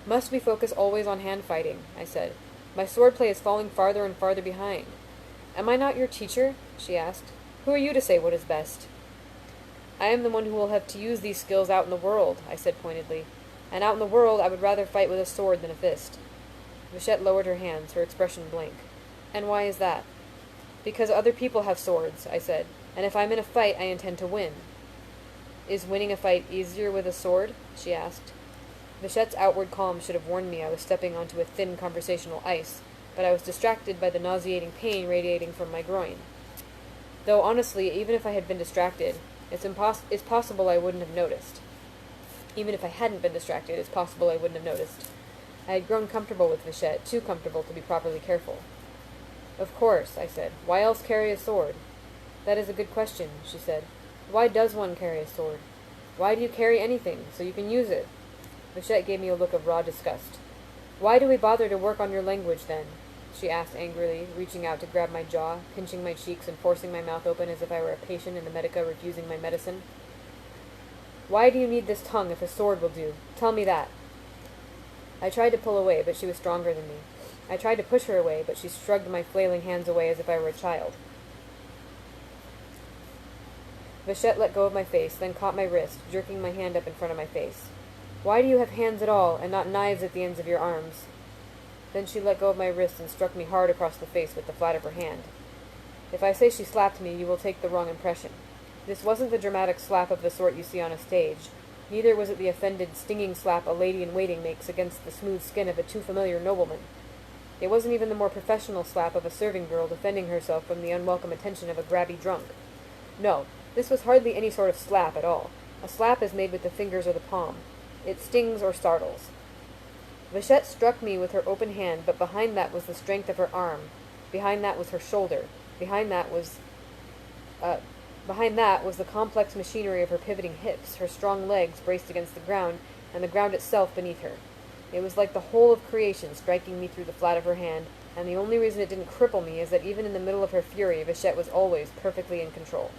"Must we focus always on hand fighting?" I said. "My swordplay is falling farther and farther behind." "Am I not your teacher?" she asked. "Who are you to say what is best?" "I am the one who will have to use these skills out in the world," I said pointedly. "And out in the world I would rather fight with a sword than a fist." Vichette lowered her hands, her expression blank. "And why is that?" "Because other people have swords," I said, "and if I'm in a fight I intend to win." "Is winning a fight easier with a sword?" she asked. Vichette's outward calm should have warned me I was stepping onto a thin conversational ice, but I was distracted by the nauseating pain radiating from my groin. Though, honestly, even if I had been distracted, it's possible I wouldn't have noticed. Even if I hadn't been distracted, it's possible I wouldn't have noticed. I had grown comfortable with Vichette, too comfortable to be properly careful. "Of course," I said. "Why else carry a sword?" "That is a good question," she said. "Why does one carry a sword? Why do you carry anything? So you can use it." Vichette gave me a look of raw disgust. "Why do we bother to work on your language, then?" she asked angrily, reaching out to grab my jaw, pinching my cheeks and forcing my mouth open as if I were a patient in a medica refusing my medicine. "Why do you need this tongue if a sword will do? Tell me that." I tried to pull away, but she was stronger than me. I tried to push her away, but she shrugged my flailing hands away as if I were a child. Vichette let go of my face, then caught my wrist, jerking my hand up in front of my face. "Why do you have hands at all, and not knives at the ends of your arms?" Then she let go of my wrist and struck me hard across the face with the flat of her hand. If I say she slapped me, you will take the wrong impression. This wasn't the dramatic slap of the sort you see on a stage. Neither was it the offended, stinging slap a lady-in-waiting makes against the smooth skin of a too-familiar nobleman. It wasn't even the more professional slap of a serving girl defending herself from the unwelcome attention of a grabby drunk. No, this was hardly any sort of slap at all. A slap is made with the fingers or the palm. It stings or startles. Vichette struck me with her open hand, but behind that was the strength of her arm. Behind that was her shoulder. Behind that was the complex machinery of her pivoting hips, her strong legs braced against the ground, and the ground itself beneath her. It was like the whole of creation striking me through the flat of her hand, and the only reason it didn't cripple me is that even in the middle of her fury, Vichette was always perfectly in control.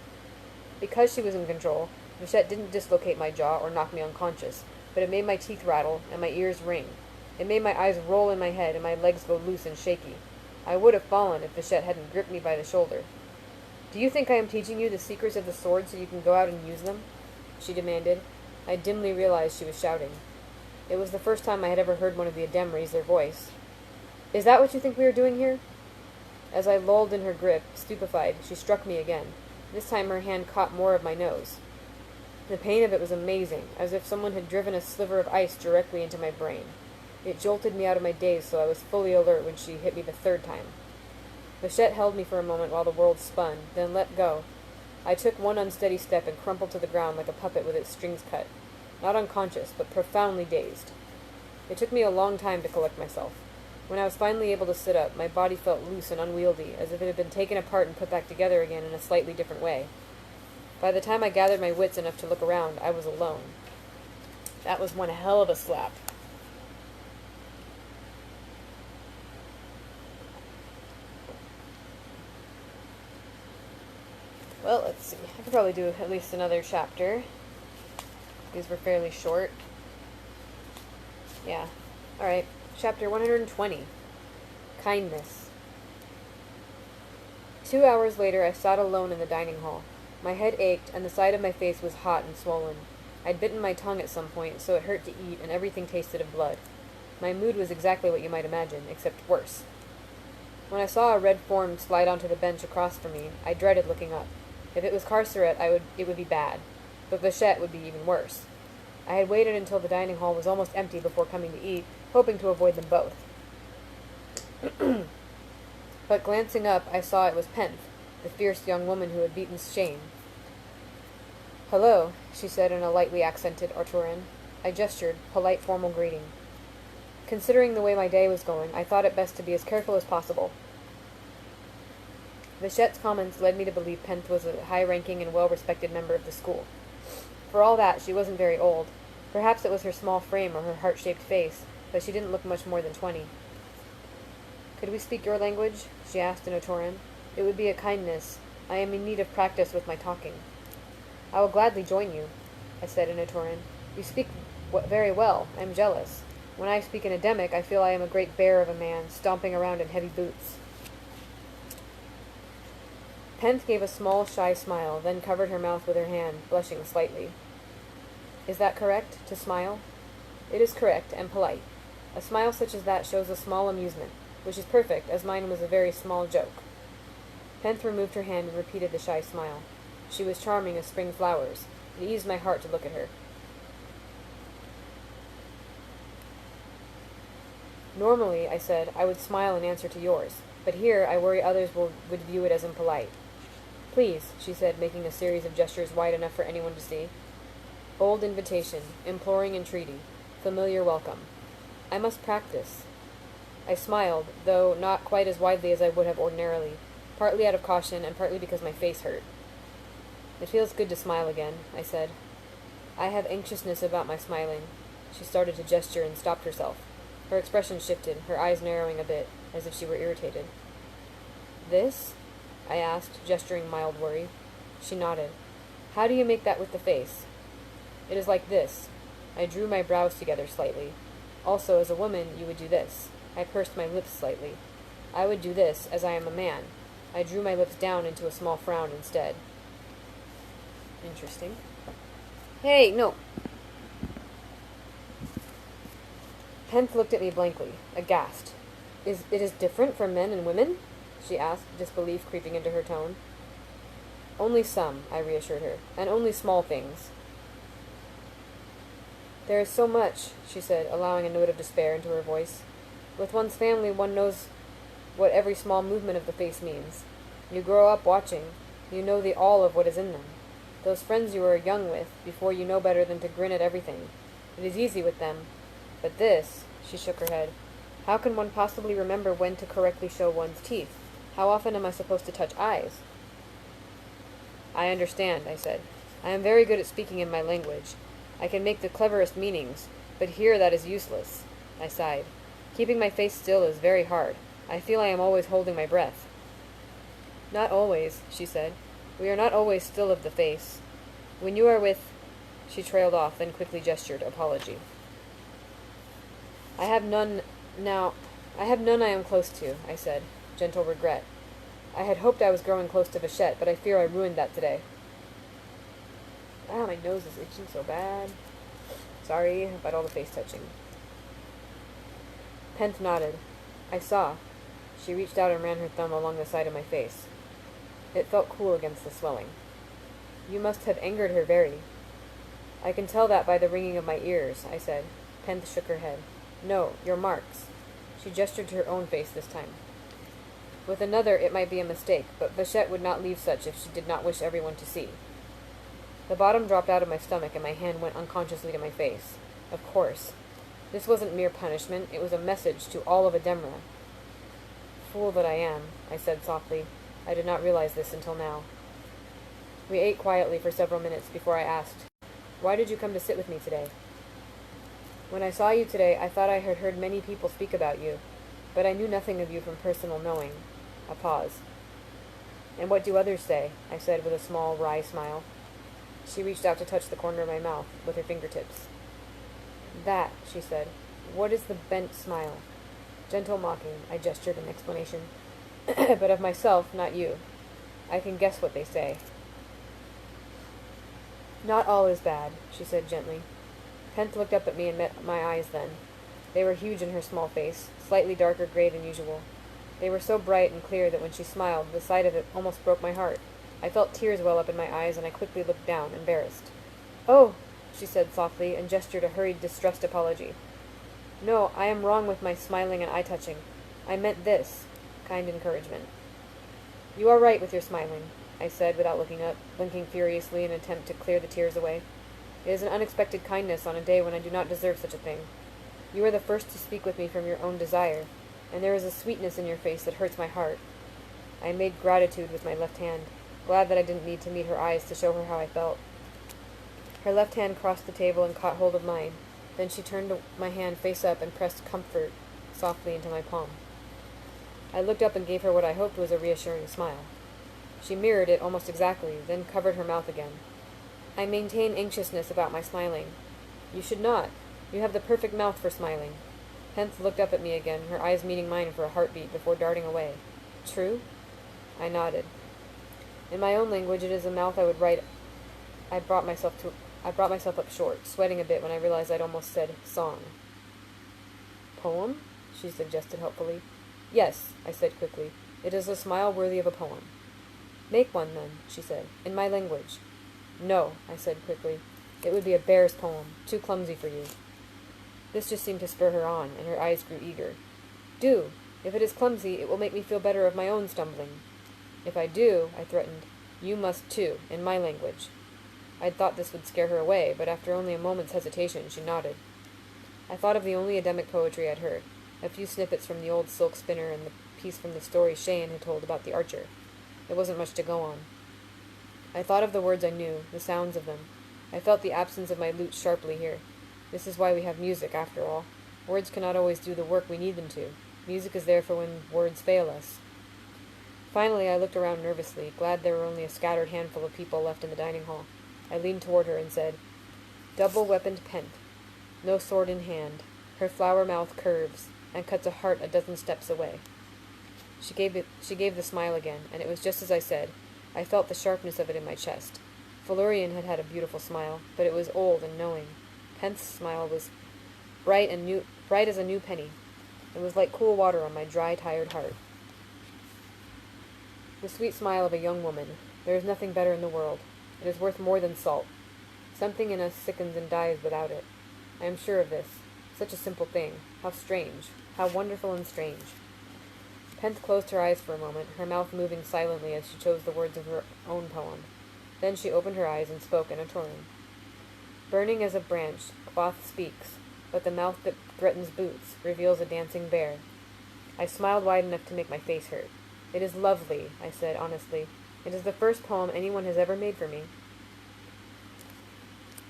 Because she was in control, Vichette didn't dislocate my jaw or knock me unconscious, but it made my teeth rattle and my ears ring. It made my eyes roll in my head and my legs go loose and shaky. I would have fallen if Vichette hadn't gripped me by the shoulder. "Do you think I am teaching you the secrets of the sword so you can go out and use them?" she demanded. I dimly realized she was shouting. It was the first time I had ever heard one of the Adem raise their voice. "Is that what you think we are doing here?" As I lulled in her grip, stupefied, she struck me again. This time her hand caught more of my nose. The pain of it was amazing, as if someone had driven a sliver of ice directly into my brain. It jolted me out of my daze, so I was fully alert when she hit me the third time. Vichette held me for a moment while the world spun, then let go. I took one unsteady step and crumpled to the ground like a puppet with its strings cut. Not unconscious, but profoundly dazed. It took me a long time to collect myself. When I was finally able to sit up, my body felt loose and unwieldy, as if it had been taken apart and put back together again in a slightly different way. By the time I gathered my wits enough to look around, I was alone. That was one hell of a slap. Well, let's see. I could probably do at least another chapter. These were fairly short. Yeah. Alright. Chapter 120. Kindness. 2 hours later, I sat alone in the dining hall. My head ached, and the side of my face was hot and swollen. I'd bitten my tongue at some point, so it hurt to eat, and everything tasted of blood. My mood was exactly what you might imagine, except worse. When I saw a red form slide onto the bench across from me, I dreaded looking up. If it was Carceret, it would be bad, but Vachette would be even worse. I had waited until the dining hall was almost empty before coming to eat, hoping to avoid them both. But glancing up, I saw it was Penth, the fierce young woman who had beaten Shane. "Hello," she said in a lightly accented Arturan. I gestured, polite formal greeting. Considering the way my day was going, I thought it best to be as careful as possible. Vachette's comments led me to believe Penth was a high-ranking and well-respected member of the school. For all that, she wasn't very old. Perhaps it was her small frame or her heart-shaped face, but she didn't look much more than 20. "Could we speak your language?" she asked in Otoran. "It would be a kindness. I am in need of practice with my talking." "I will gladly join you," I said in Otoran. "You speak very well. I am jealous. When I speak in Ademic, I feel I am a great bear of a man, stomping around in heavy boots." Penth gave a small, shy smile, then covered her mouth with her hand, blushing slightly. "Is that correct, to smile?" "It is correct, and polite. A smile such as that shows a small amusement, which is perfect, as mine was a very small joke." Penth removed her hand and repeated the shy smile. She was charming as spring flowers. It eased my heart to look at her. "Normally," I said, "I would smile in answer to yours, but here I worry others would view it as impolite." "Please," she said, making a series of gestures wide enough for anyone to see. "Bold invitation, imploring entreaty, familiar welcome. I must practice." I smiled, though not quite as widely as I would have ordinarily, partly out of caution and partly because my face hurt. "It feels good to smile again," I said. "I have anxiousness about my smiling." She started to gesture and stopped herself. Her expression shifted, her eyes narrowing a bit, as if she were irritated. "This?" I asked, gesturing mild worry. She nodded. "How do you make that with the face?" "It is like this." I drew my brows together slightly. "Also, as a woman, you would do this." I pursed my lips slightly. "I would do this, as I am a man." I drew my lips down into a small frown instead. Interesting. "Hey, no!" Penth looked at me blankly, aghast. It is different for men and women?" she asked, disbelief creeping into her tone. "Only some," I reassured her, "and only small things." "There is so much," she said, allowing a note of despair into her voice. "With one's family, one knows what every small movement of the face means. You grow up watching. You know the all of what is in them. Those friends you are young with, before you know better than to grin at everything. It is easy with them. But this," she shook her head, "how can one possibly remember when to correctly show one's teeth? How often am I supposed to touch eyes?" "I understand," I said. "I am very good at speaking in my language. I can make the cleverest meanings, but here that is useless." I sighed. "Keeping my face still is very hard. I feel I am always holding my breath." "Not always," she said. "We are not always still of the face. When you are with—" She trailed off, then quickly gestured apology. I have none I am close to," I said, gentle regret. I had hoped I was growing close to Vachette, but I fear I ruined that today. My nose is itching so bad. Sorry about all the face touching. Penth nodded. "I saw." She reached out and ran her thumb along the side of my face. It felt cool against the swelling. "You must have angered her very." "I can tell that by the ringing of my ears," I said. Penth shook her head. "No, your marks." She gestured to her own face this time. "With another it might be a mistake, but Vachette would not leave such if she did not wish everyone to see." The bottom dropped out of my stomach and my hand went unconsciously to my face. Of course. This wasn't mere punishment, it was a message to all of Ademra. "Fool that I am," I said softly. I did not realize this until now. We ate quietly for several minutes before I asked, "Why did you come to sit with me today?" "When I saw you today, I thought I had heard many people speak about you, but I knew nothing of you from personal knowing." A pause. "And what do others say?" I said with a small, wry smile. She reached out to touch the corner of my mouth with her fingertips. "That," she said. "What is the bent smile?" Gentle mocking, I gestured in explanation. "But of myself, not you. I can guess what they say." Not all is bad, she said gently. Pent looked up at me and met my eyes then. They were huge in her small face, slightly darker gray than usual. They were so bright and clear that when she smiled, the sight of it almost broke my heart. I felt tears well up in my eyes, and I quickly looked down, embarrassed. "Oh," she said softly, and gestured a hurried, distressed apology. "No, I am wrong with my smiling and eye-touching. I meant this," kind encouragement. "You are right with your smiling," I said without looking up, blinking furiously in an attempt to clear the tears away. "It is an unexpected kindness on a day when I do not deserve such a thing. You are the first to speak with me from your own desire, and there is a sweetness in your face that hurts my heart." I made gratitude with my left hand, glad that I didn't need to meet her eyes to show her how I felt. Her left hand crossed the table and caught hold of mine. Then she turned my hand face up and pressed comfort softly into my palm. I looked up and gave her what I hoped was a reassuring smile. She mirrored it almost exactly, then covered her mouth again. "I maintain anxiousness about my smiling." "You should not. You have the perfect mouth for smiling." Pence looked up at me again, her eyes meeting mine for a heartbeat before darting away. "True?" I nodded. In my own language, it is a mouth I would write. I brought myself up short, sweating a bit when I realized I'd almost said song. "Poem?" she suggested helpfully. "Yes," I said quickly. "It is a smile worthy of a poem." "Make one, then," she said, "in my language." "No," I said quickly. "It would be a bear's poem, too clumsy for you." This just seemed to spur her on, and her eyes grew eager. "Do! If it is clumsy, it will make me feel better of my own stumbling." "If I do," I threatened, "you must too, in my language." I'd thought this would scare her away, but after only a moment's hesitation, she nodded. I thought of the only Adamic poetry I'd heard, a few snippets from the old silk spinner and the piece from the story Shayan had told about the archer. There wasn't much to go on. I thought of the words I knew, the sounds of them. I felt the absence of my lute sharply here. This is why we have music, after all. Words cannot always do the work we need them to. Music is there for when words fail us. Finally, I looked around nervously, glad there were only a scattered handful of people left in the dining hall. I leaned toward her and said, "Double-weaponed Pent, no sword in hand. Her flower mouth curves, and cuts a heart a dozen steps away." She gave the smile again, and it was just as I said. I felt the sharpness of it in my chest. Felurian had had a beautiful smile, but it was old and knowing. Pent's smile was bright as a new penny. It was like cool water on my dry, tired heart. The sweet smile of a young woman. There is nothing better in the world. It is worth more than salt. Something in us sickens and dies without it. I am sure of this. Such a simple thing. How strange. How wonderful and strange. Pent closed her eyes for a moment, her mouth moving silently as she chose the words of her own poem. Then she opened her eyes and spoke in a Torin. "Burning as a branch, cloth speaks, but the mouth that threatens boots reveals a dancing bear." I smiled wide enough to make my face hurt. "It is lovely," I said honestly. "It is the first poem anyone has ever made for me."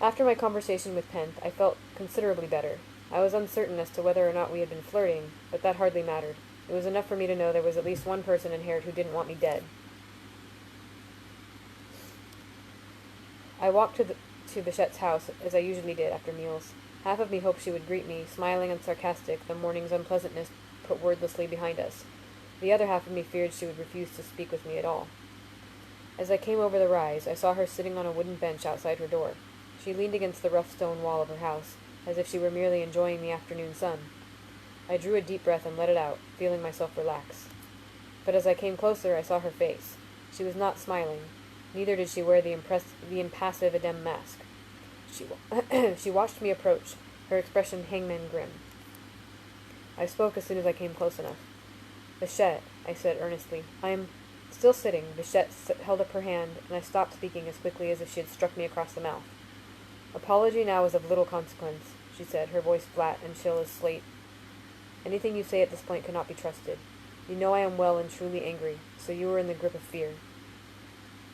After my conversation with Pent, I felt considerably better. I was uncertain as to whether or not we had been flirting, but that hardly mattered. It was enough for me to know there was at least one person in Herod who didn't want me dead. I walked to Bichette's house, as I usually did after meals. Half of me hoped she would greet me, smiling and sarcastic, the morning's unpleasantness put wordlessly behind us. The other half of me feared she would refuse to speak with me at all. As I came over the rise, I saw her sitting on a wooden bench outside her door. She leaned against the rough stone wall of her house, as if she were merely enjoying the afternoon sun. I drew a deep breath and let it out, feeling myself relax. But as I came closer, I saw her face. She was not smiling. Neither did she wear the impassive Adem mask. She watched me approach, her expression hangman grim. I spoke as soon as I came close enough. "Bichette," I said earnestly. "I am—" Still sitting, Bichette held up her hand, and I stopped speaking as quickly as if she had struck me across the mouth. "Apology now is of little consequence," she said, her voice flat and chill as slate. "Anything you say at this point cannot be trusted. You know I am well and truly angry, so you are in the grip of fear.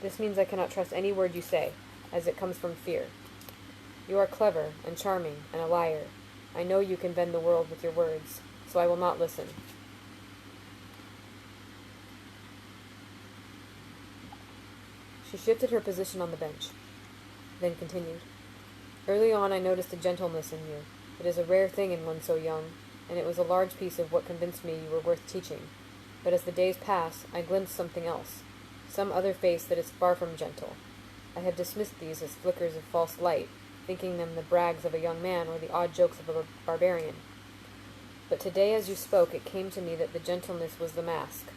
This means I cannot trust any word you say, as it comes from fear. You are clever and charming and a liar. I know you can bend the world with your words, so I will not listen." She shifted her position on the bench, then continued. "Early on I noticed a gentleness in you. It is a rare thing in one so young, and it was a large piece of what convinced me you were worth teaching. But as the days pass, I glimpse something else, some other face that is far from gentle. I had dismissed these as flickers of false light, thinking them the brags of a young man or the odd jokes of a barbarian. But today as you spoke, it came to me that the gentleness was the mask,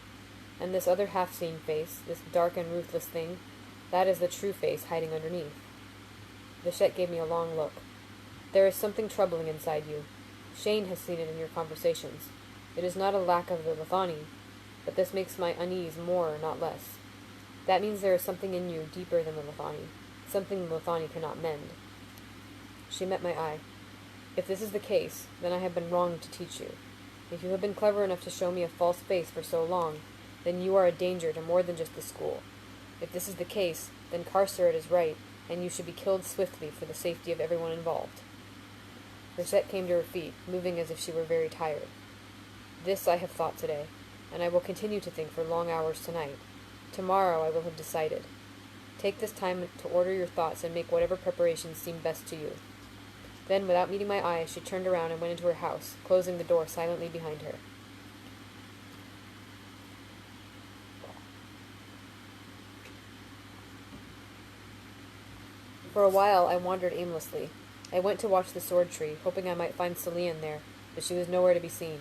and this other half-seen face, this dark and ruthless thing, that is the true face hiding underneath. Bichette gave me a long look. There is something troubling inside you. Shane has seen it in your conversations. It is not a lack of the Lethani, but this makes my unease more, not less. That means there is something in you deeper than the Lethani, something the Lethani cannot mend. She met my eye. If this is the case, then I have been wrong to teach you. If you have been clever enough to show me a false face for so long, then you are a danger to more than just the school. If this is the case, then Carceret is right, and you should be killed swiftly for the safety of everyone involved. Bichette came to her feet, moving as if she were very tired. This I have thought today, and I will continue to think for long hours tonight. Tomorrow I will have decided. Take this time to order your thoughts and make whatever preparations seem best to you. Then, without meeting my eye, she turned around and went into her house, closing the door silently behind her. For a while I wandered aimlessly. I went to watch the sword tree, hoping I might find Celine there, but she was nowhere to be seen.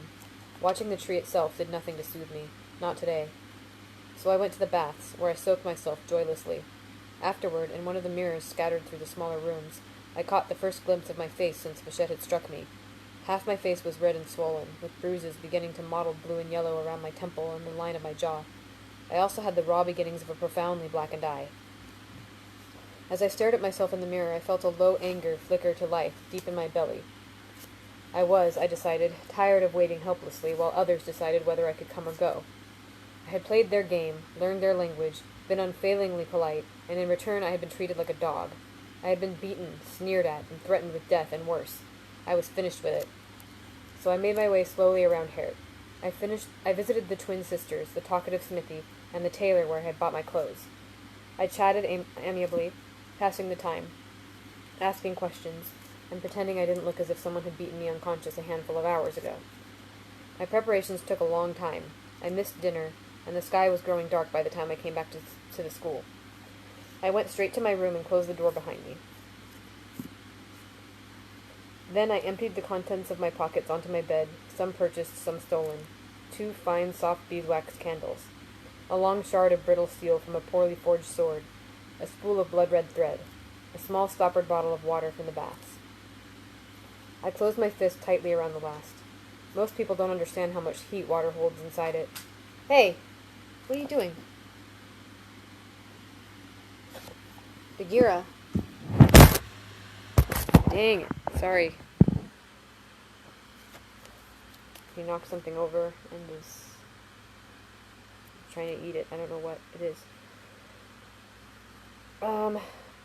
Watching the tree itself did nothing to soothe me. Not today. So I went to the baths, where I soaked myself joylessly. Afterward, in one of the mirrors scattered through the smaller rooms, I caught the first glimpse of my face since Bichette had struck me. Half my face was red and swollen, with bruises beginning to mottle blue and yellow around my temple and the line of my jaw. I also had the raw beginnings of a profoundly blackened eye. As I stared at myself in the mirror, I felt a low anger flicker to life deep in my belly. I was, I decided, tired of waiting helplessly while others decided whether I could come or go. I had played their game, learned their language, been unfailingly polite, and in return I had been treated like a dog. I had been beaten, sneered at, and threatened with death, and worse. I was finished with it. So I made my way slowly around Hert. I visited the twin sisters, the talkative Smithy, and the tailor where I had bought my clothes. I chatted amiably, passing the time, asking questions, and pretending I didn't look as if someone had beaten me unconscious a handful of hours ago. My preparations took a long time. I missed dinner, and the sky was growing dark by the time I came back to the school. I went straight to my room and closed the door behind me. Then I emptied the contents of my pockets onto my bed, some purchased, some stolen. 2 fine, soft beeswax candles, a long shard of brittle steel from a poorly forged sword, a spool of blood-red thread, a small stoppered bottle of water from the baths. I closed my fist tightly around the last. Most people don't understand how much heat water holds inside it. Hey! What are you doing? Bagheera! Dang it. Sorry. He knocked something over and is trying to eat it. I don't know what it is.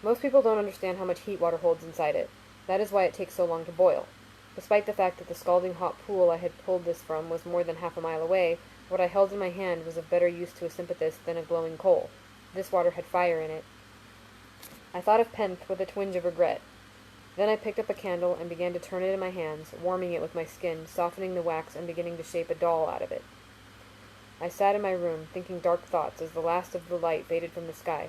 Most people don't understand how much heat water holds inside it. That is why it takes so long to boil. Despite the fact that the scalding hot pool I had pulled this from was more than half a mile away, what I held in my hand was of better use to a sympathist than a glowing coal. This water had fire in it. I thought of Penth with a twinge of regret. Then I picked up a candle and began to turn it in my hands, warming it with my skin, softening the wax and beginning to shape a doll out of it. I sat in my room, thinking dark thoughts as the last of the light faded from the sky.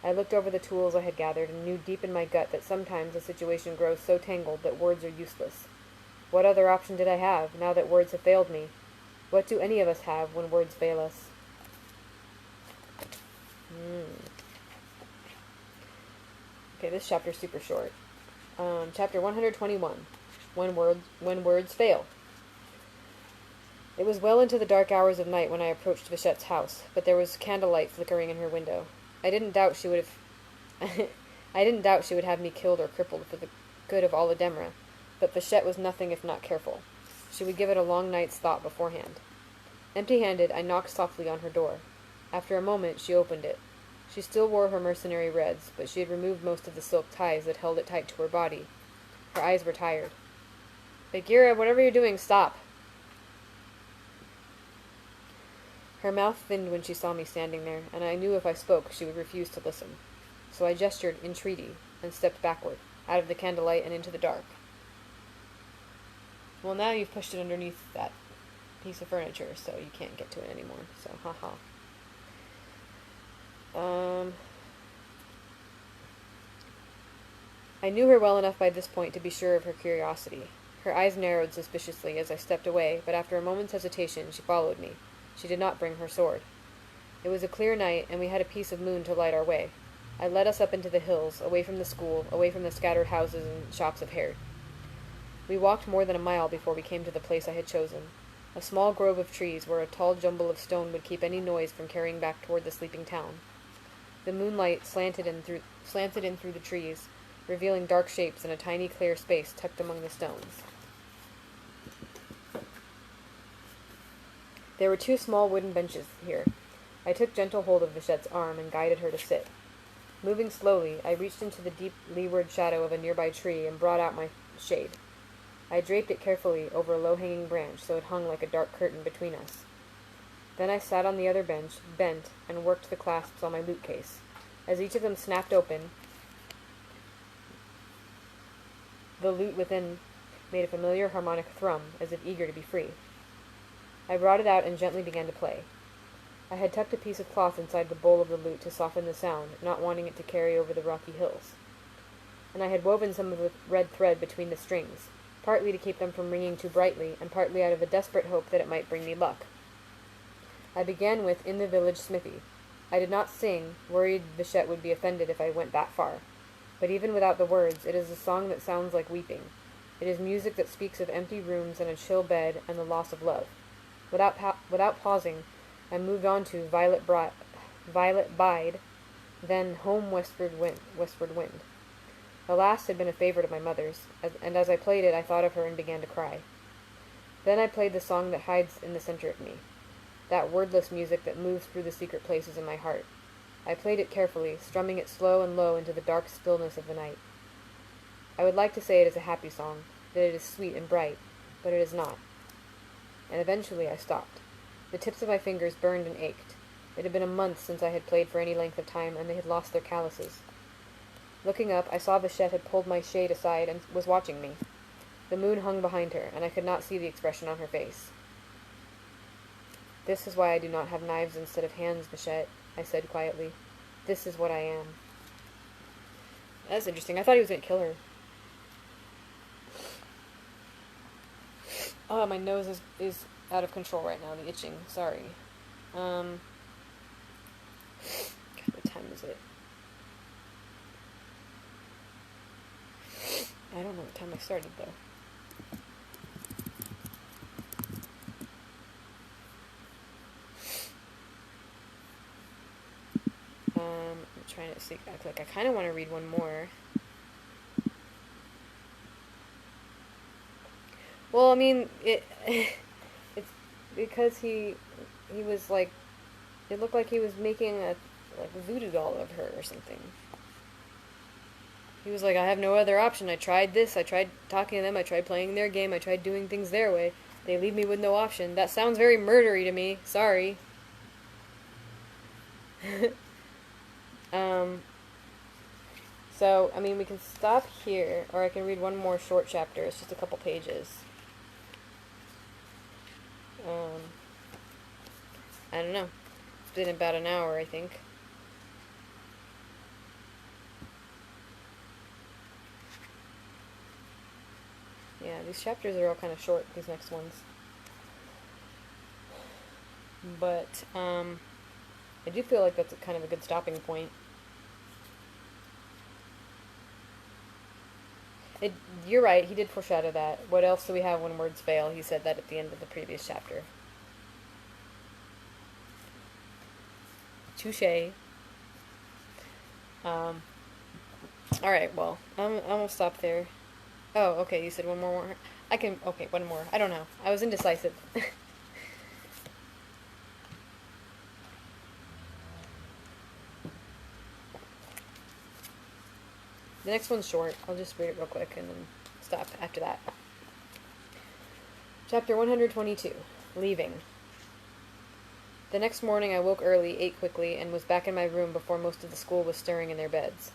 I looked over the tools I had gathered and knew deep in my gut that sometimes a situation grows so tangled that words are useless. What other option did I have, now that words have failed me? What do any of us have when words fail us? Okay, this chapter's super short. Chapter 121. When words fail. It was well into the dark hours of night when I approached Bichette's house, but there was candlelight flickering in her window. I didn't doubt she would have me killed or crippled for the good of all Ademra, but Bichette was nothing if not careful. She would give it a long night's thought beforehand. Empty-handed, I knocked softly on her door. After a moment, she opened it. She still wore her mercenary reds, but she had removed most of the silk ties that held it tight to her body. Her eyes were tired. Bagheera, whatever you're doing, stop! Her mouth thinned when she saw me standing there, and I knew if I spoke she would refuse to listen. So I gestured entreaty and stepped backward, out of the candlelight and into the dark. Well, now you've pushed it underneath that piece of furniture, so you can't get to it anymore, so haha. I knew her well enough by this point to be sure of her curiosity. Her eyes narrowed suspiciously as I stepped away, but after a moment's hesitation she followed me. She did not bring her sword. It was a clear night, and we had a piece of moon to light our way. I led us up into the hills, away from the school, away from the scattered houses and shops of Herd. We walked more than a mile before we came to the place I had chosen, a small grove of trees where a tall jumble of stone would keep any noise from carrying back toward the sleeping town. The moonlight slanted in through the trees, revealing dark shapes in a tiny clear space tucked among the stones. There were 2 small wooden benches here. I took gentle hold of Vichette's arm and guided her to sit. Moving slowly, I reached into the deep leeward shadow of a nearby tree and brought out my shade. I draped it carefully over a low-hanging branch so it hung like a dark curtain between us. Then I sat on the other bench, bent, and worked the clasps on my lute case. As each of them snapped open, the lute within made a familiar harmonic thrum, as if eager to be free. I brought it out and gently began to play. I had tucked a piece of cloth inside the bowl of the lute to soften the sound, not wanting it to carry over the rocky hills. And I had woven some of the red thread between the strings, partly to keep them from ringing too brightly, and partly out of a desperate hope that it might bring me luck. I began with "In the Village Smithy." I did not sing, worried Vichette would be offended if I went that far. But even without the words, it is a song that sounds like weeping. It is music that speaks of empty rooms and a chill bed and the loss of love. Without pausing, I moved on to Violet Bide, then Home Westward Wind. The last had been a favorite of my mother's, and as I played it I thought of her and began to cry. Then I played the song that hides in the center of me, that wordless music that moves through the secret places in my heart. I played it carefully, strumming it slow and low into the dark stillness of the night. I would like to say it is a happy song, that it is sweet and bright, but it is not. And eventually I stopped. The tips of my fingers burned and ached. It had been a month since I had played for any length of time, and they had lost their calluses. Looking up, I saw Vichette had pulled my shade aside and was watching me. The moon hung behind her, and I could not see the expression on her face. "This is why I do not have knives instead of hands, Vichette," I said quietly. "This is what I am." That's interesting. I thought he was going to kill her. Oh, my nose is out of control right now, the itching. Sorry. God, what time is it? I don't know what time I started, though. I'm trying to see. I kind of want to read one more. Well, I mean, it's because he was like, it looked like he was making a voodoo doll of her or something. He was like, I have no other option. I tried this. I tried talking to them. I tried playing their game. I tried doing things their way. They leave me with no option. That sounds very murdery to me. Sorry. So, I mean, we can stop here, or I can read one more short chapter. It's just a couple pages. I don't know. It's been about an hour, I think. Yeah, these chapters are all kind of short, these next ones. But, I do feel like that's kind of a good stopping point. You're right, he did foreshadow that. What else do we have when words fail? He said that at the end of the previous chapter. Touché. Alright, well, I'm gonna stop there. Oh, okay, you said one more. Okay, one more. I don't know. I was indecisive. The next one's short. I'll just read it real quick and then stop after that. Chapter 122. Leaving. The next morning I woke early, ate quickly, and was back in my room before most of the school was stirring in their beds.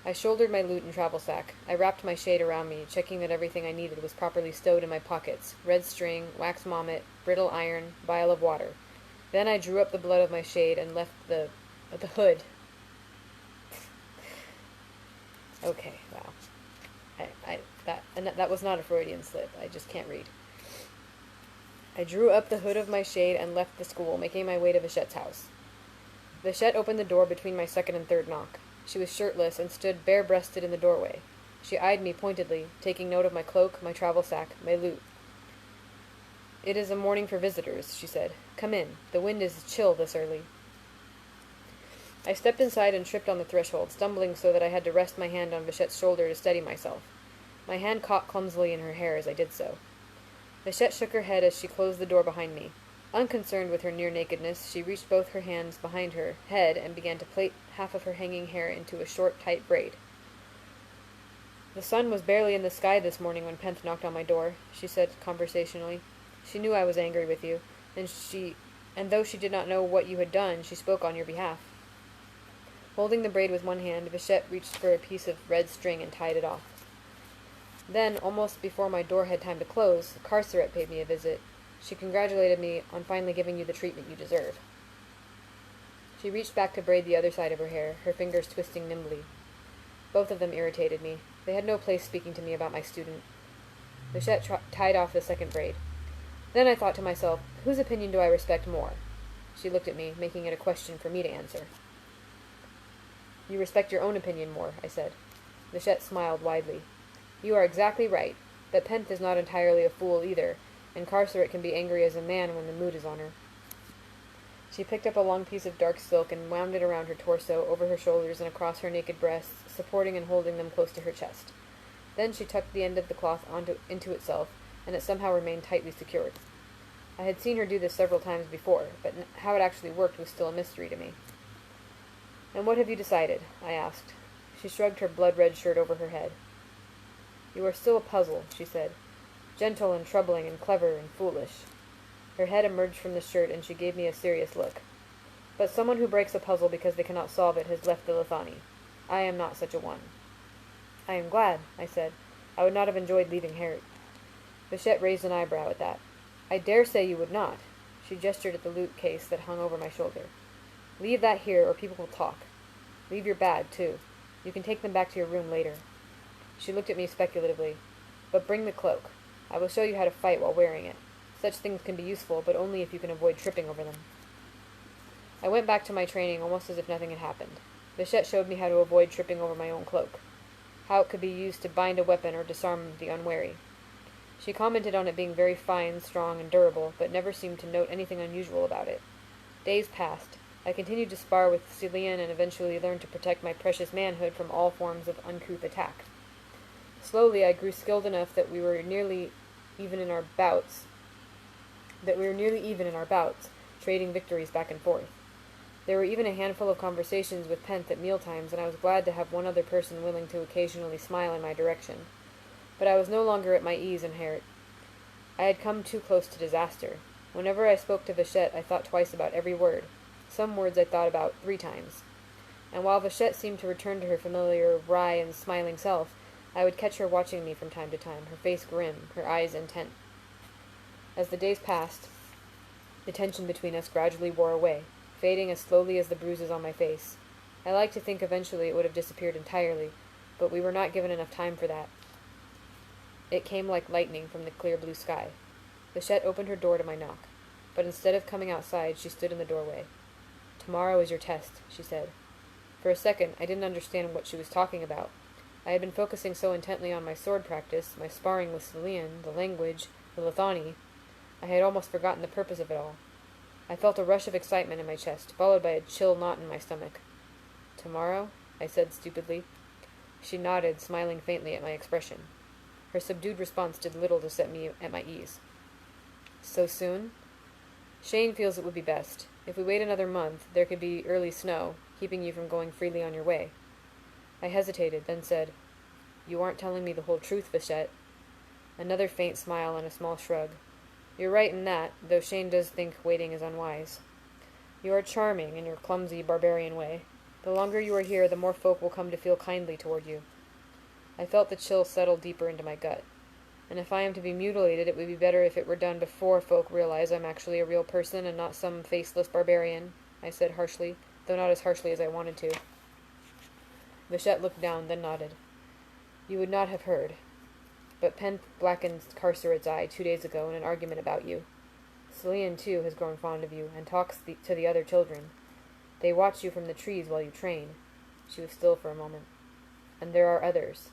I shouldered my lute and travel sack. I wrapped my shade around me, checking that everything I needed was properly stowed in my pockets: red string, wax mommet, brittle iron, vial of water. Then I drew up the blood of my shade and left the hood. Okay, wow. That was not a Freudian slip. I just can't read. I drew up the hood of my shade and left the school, making my way to Vichette's house. Vichette opened the door between my second and third knock. She was shirtless and stood bare-breasted in the doorway. She eyed me pointedly, taking note of my cloak, my travel sack, my lute. "It is a morning for visitors," she said. "Come in. The wind is chill this early." I stepped inside and tripped on the threshold, stumbling so that I had to rest my hand on Vichette's shoulder to steady myself. My hand caught clumsily in her hair as I did so. Vichette shook her head as she closed the door behind me. Unconcerned with her near-nakedness, she reached both her hands behind her head and began to plait half of her hanging hair into a short, tight braid. "The sun was barely in the sky this morning when Pent knocked on my door," she said conversationally. "She knew I was angry with you, and though she did not know what you had done, she spoke on your behalf." Holding the braid with one hand, Vichette reached for a piece of red string and tied it off. Then, almost before my door had time to close, Carceret paid me a visit. She congratulated me on finally giving you the treatment you deserve. She reached back to braid the other side of her hair, her fingers twisting nimbly. Both of them irritated me. They had no place speaking to me about my student. Vichette tied off the second braid. Then I thought to myself, whose opinion do I respect more? She looked at me, making it a question for me to answer. "You respect your own opinion more," I said. Vichette smiled widely. "You are exactly right, but Pent is not entirely a fool either, and Carceret can be angry as a man when the mood is on her." She picked up a long piece of dark silk and wound it around her torso, over her shoulders, and across her naked breasts, supporting and holding them close to her chest. Then she tucked the end of the cloth into itself, and it somehow remained tightly secured. I had seen her do this several times before, but how it actually worked was still a mystery to me. "And what have you decided?" I asked. She shrugged her blood-red shirt over her head. "You are still a puzzle," she said. "Gentle and troubling and clever and foolish." Her head emerged from the shirt, and she gave me a serious look. "But someone who breaks a puzzle because they cannot solve it has left the Lethani. I am not such a one." "I am glad," I said. "I would not have enjoyed leaving Harry." Vichette raised an eyebrow at that. "I dare say you would not." She gestured at the lute case that hung over my shoulder. "Leave that here, or people will talk. Leave your bag, too. You can take them back to your room later." She looked at me speculatively. "But bring the cloak. I will show you how to fight while wearing it. Such things can be useful, but only if you can avoid tripping over them." I went back to my training almost as if nothing had happened. Vichette showed me how to avoid tripping over my own cloak, how it could be used to bind a weapon or disarm the unwary. She commented on it being very fine, strong, and durable, but never seemed to note anything unusual about it. Days passed. I continued to spar with Celine and eventually learned to protect my precious manhood from all forms of uncouth attack. Slowly I grew skilled enough that we were nearly even in our bouts, trading victories back and forth. There were even a handful of conversations with Pent at mealtimes, and I was glad to have one other person willing to occasionally smile in my direction. But I was no longer at my ease in Harrett. I had come too close to disaster. Whenever I spoke to Vichette, I thought twice about every word. Some words I thought about 3 times. And while Vichette seemed to return to her familiar, wry and smiling self, I would catch her watching me from time to time, her face grim, her eyes intent. As the days passed, the tension between us gradually wore away, fading as slowly as the bruises on my face. I like to think eventually it would have disappeared entirely, but we were not given enough time for that. It came like lightning from the clear blue sky. Vichette opened her door to my knock, but instead of coming outside, she stood in the doorway. "Tomorrow is your test," she said. For a second, I didn't understand what she was talking about. I had been focusing so intently on my sword practice, my sparring with Celine, the language, the Lethani, I had almost forgotten the purpose of it all. I felt a rush of excitement in my chest, followed by a chill knot in my stomach. "Tomorrow?" I said stupidly. She nodded, smiling faintly at my expression. Her subdued response did little to set me at my ease. "So soon?" "Shane feels it would be best. If we wait another month, there could be early snow, keeping you from going freely on your way." I hesitated, then said, "You aren't telling me the whole truth, Vichette." Another faint smile and a small shrug. "You're right in that, though Shane does think waiting is unwise. You are charming in your clumsy, barbarian way. The longer you are here, the more folk will come to feel kindly toward you." I felt the chill settle deeper into my gut. "And if I am to be mutilated, it would be better if it were done before folk realize I'm actually a real person and not some faceless barbarian," I said harshly, though not as harshly as I wanted to. Vichette looked down, then nodded. You would not have heard. But Pen blackened Carceret's eye 2 days ago in an argument about you. Celine, too, has grown fond of you, and talks to the other children. They watch you from the trees while you train. She was still for a moment. And there are others.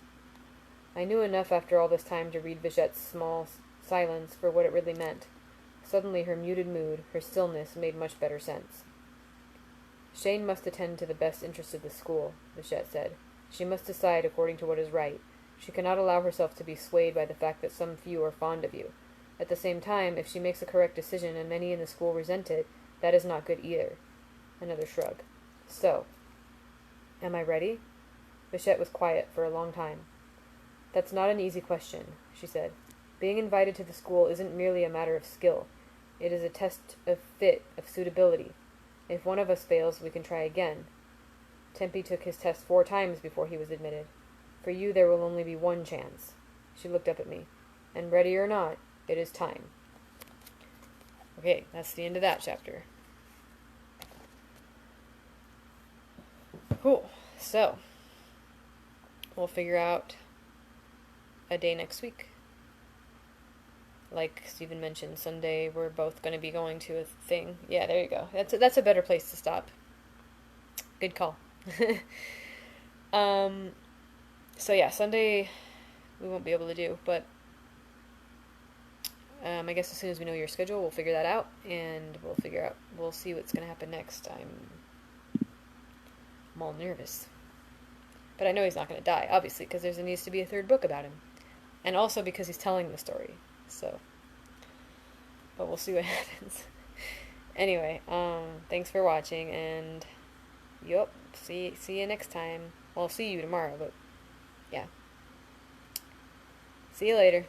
I knew enough after all this time to read Vichette's small silence for what it really meant. Suddenly her muted mood, her stillness, made much better sense. Shane must attend to the best interests of the school, Vichette said. She must decide according to what is right. She cannot allow herself to be swayed by the fact that some few are fond of you. At the same time, if she makes a correct decision and many in the school resent it, that is not good either. Another shrug. So, am I ready? Bichette was quiet for a long time. That's not an easy question, she said. Being invited to the school isn't merely a matter of skill. It is a test of fit, of suitability. If one of us fails, we can try again. Tempe took his test 4 times before he was admitted. For you, there will only be one chance. She looked up at me. And ready or not, it is time. Okay, that's the end of that chapter. Cool. So, we'll figure out a day next week. Like Stephen mentioned, Sunday we're both going to be going to a thing. Yeah, there you go. That's a better place to stop. Good call. So yeah, Sunday we won't be able to do, but I guess as soon as we know your schedule, we'll figure that out, and we'll see what's going to happen next. I'm all nervous. But I know he's not going to die, obviously, because there needs to be a 3rd book about him. And also because he's telling the story. So, but we'll see what happens. Anyway, thanks for watching, and yup, see you next time. Well, I'll see you tomorrow, but yeah. See you later.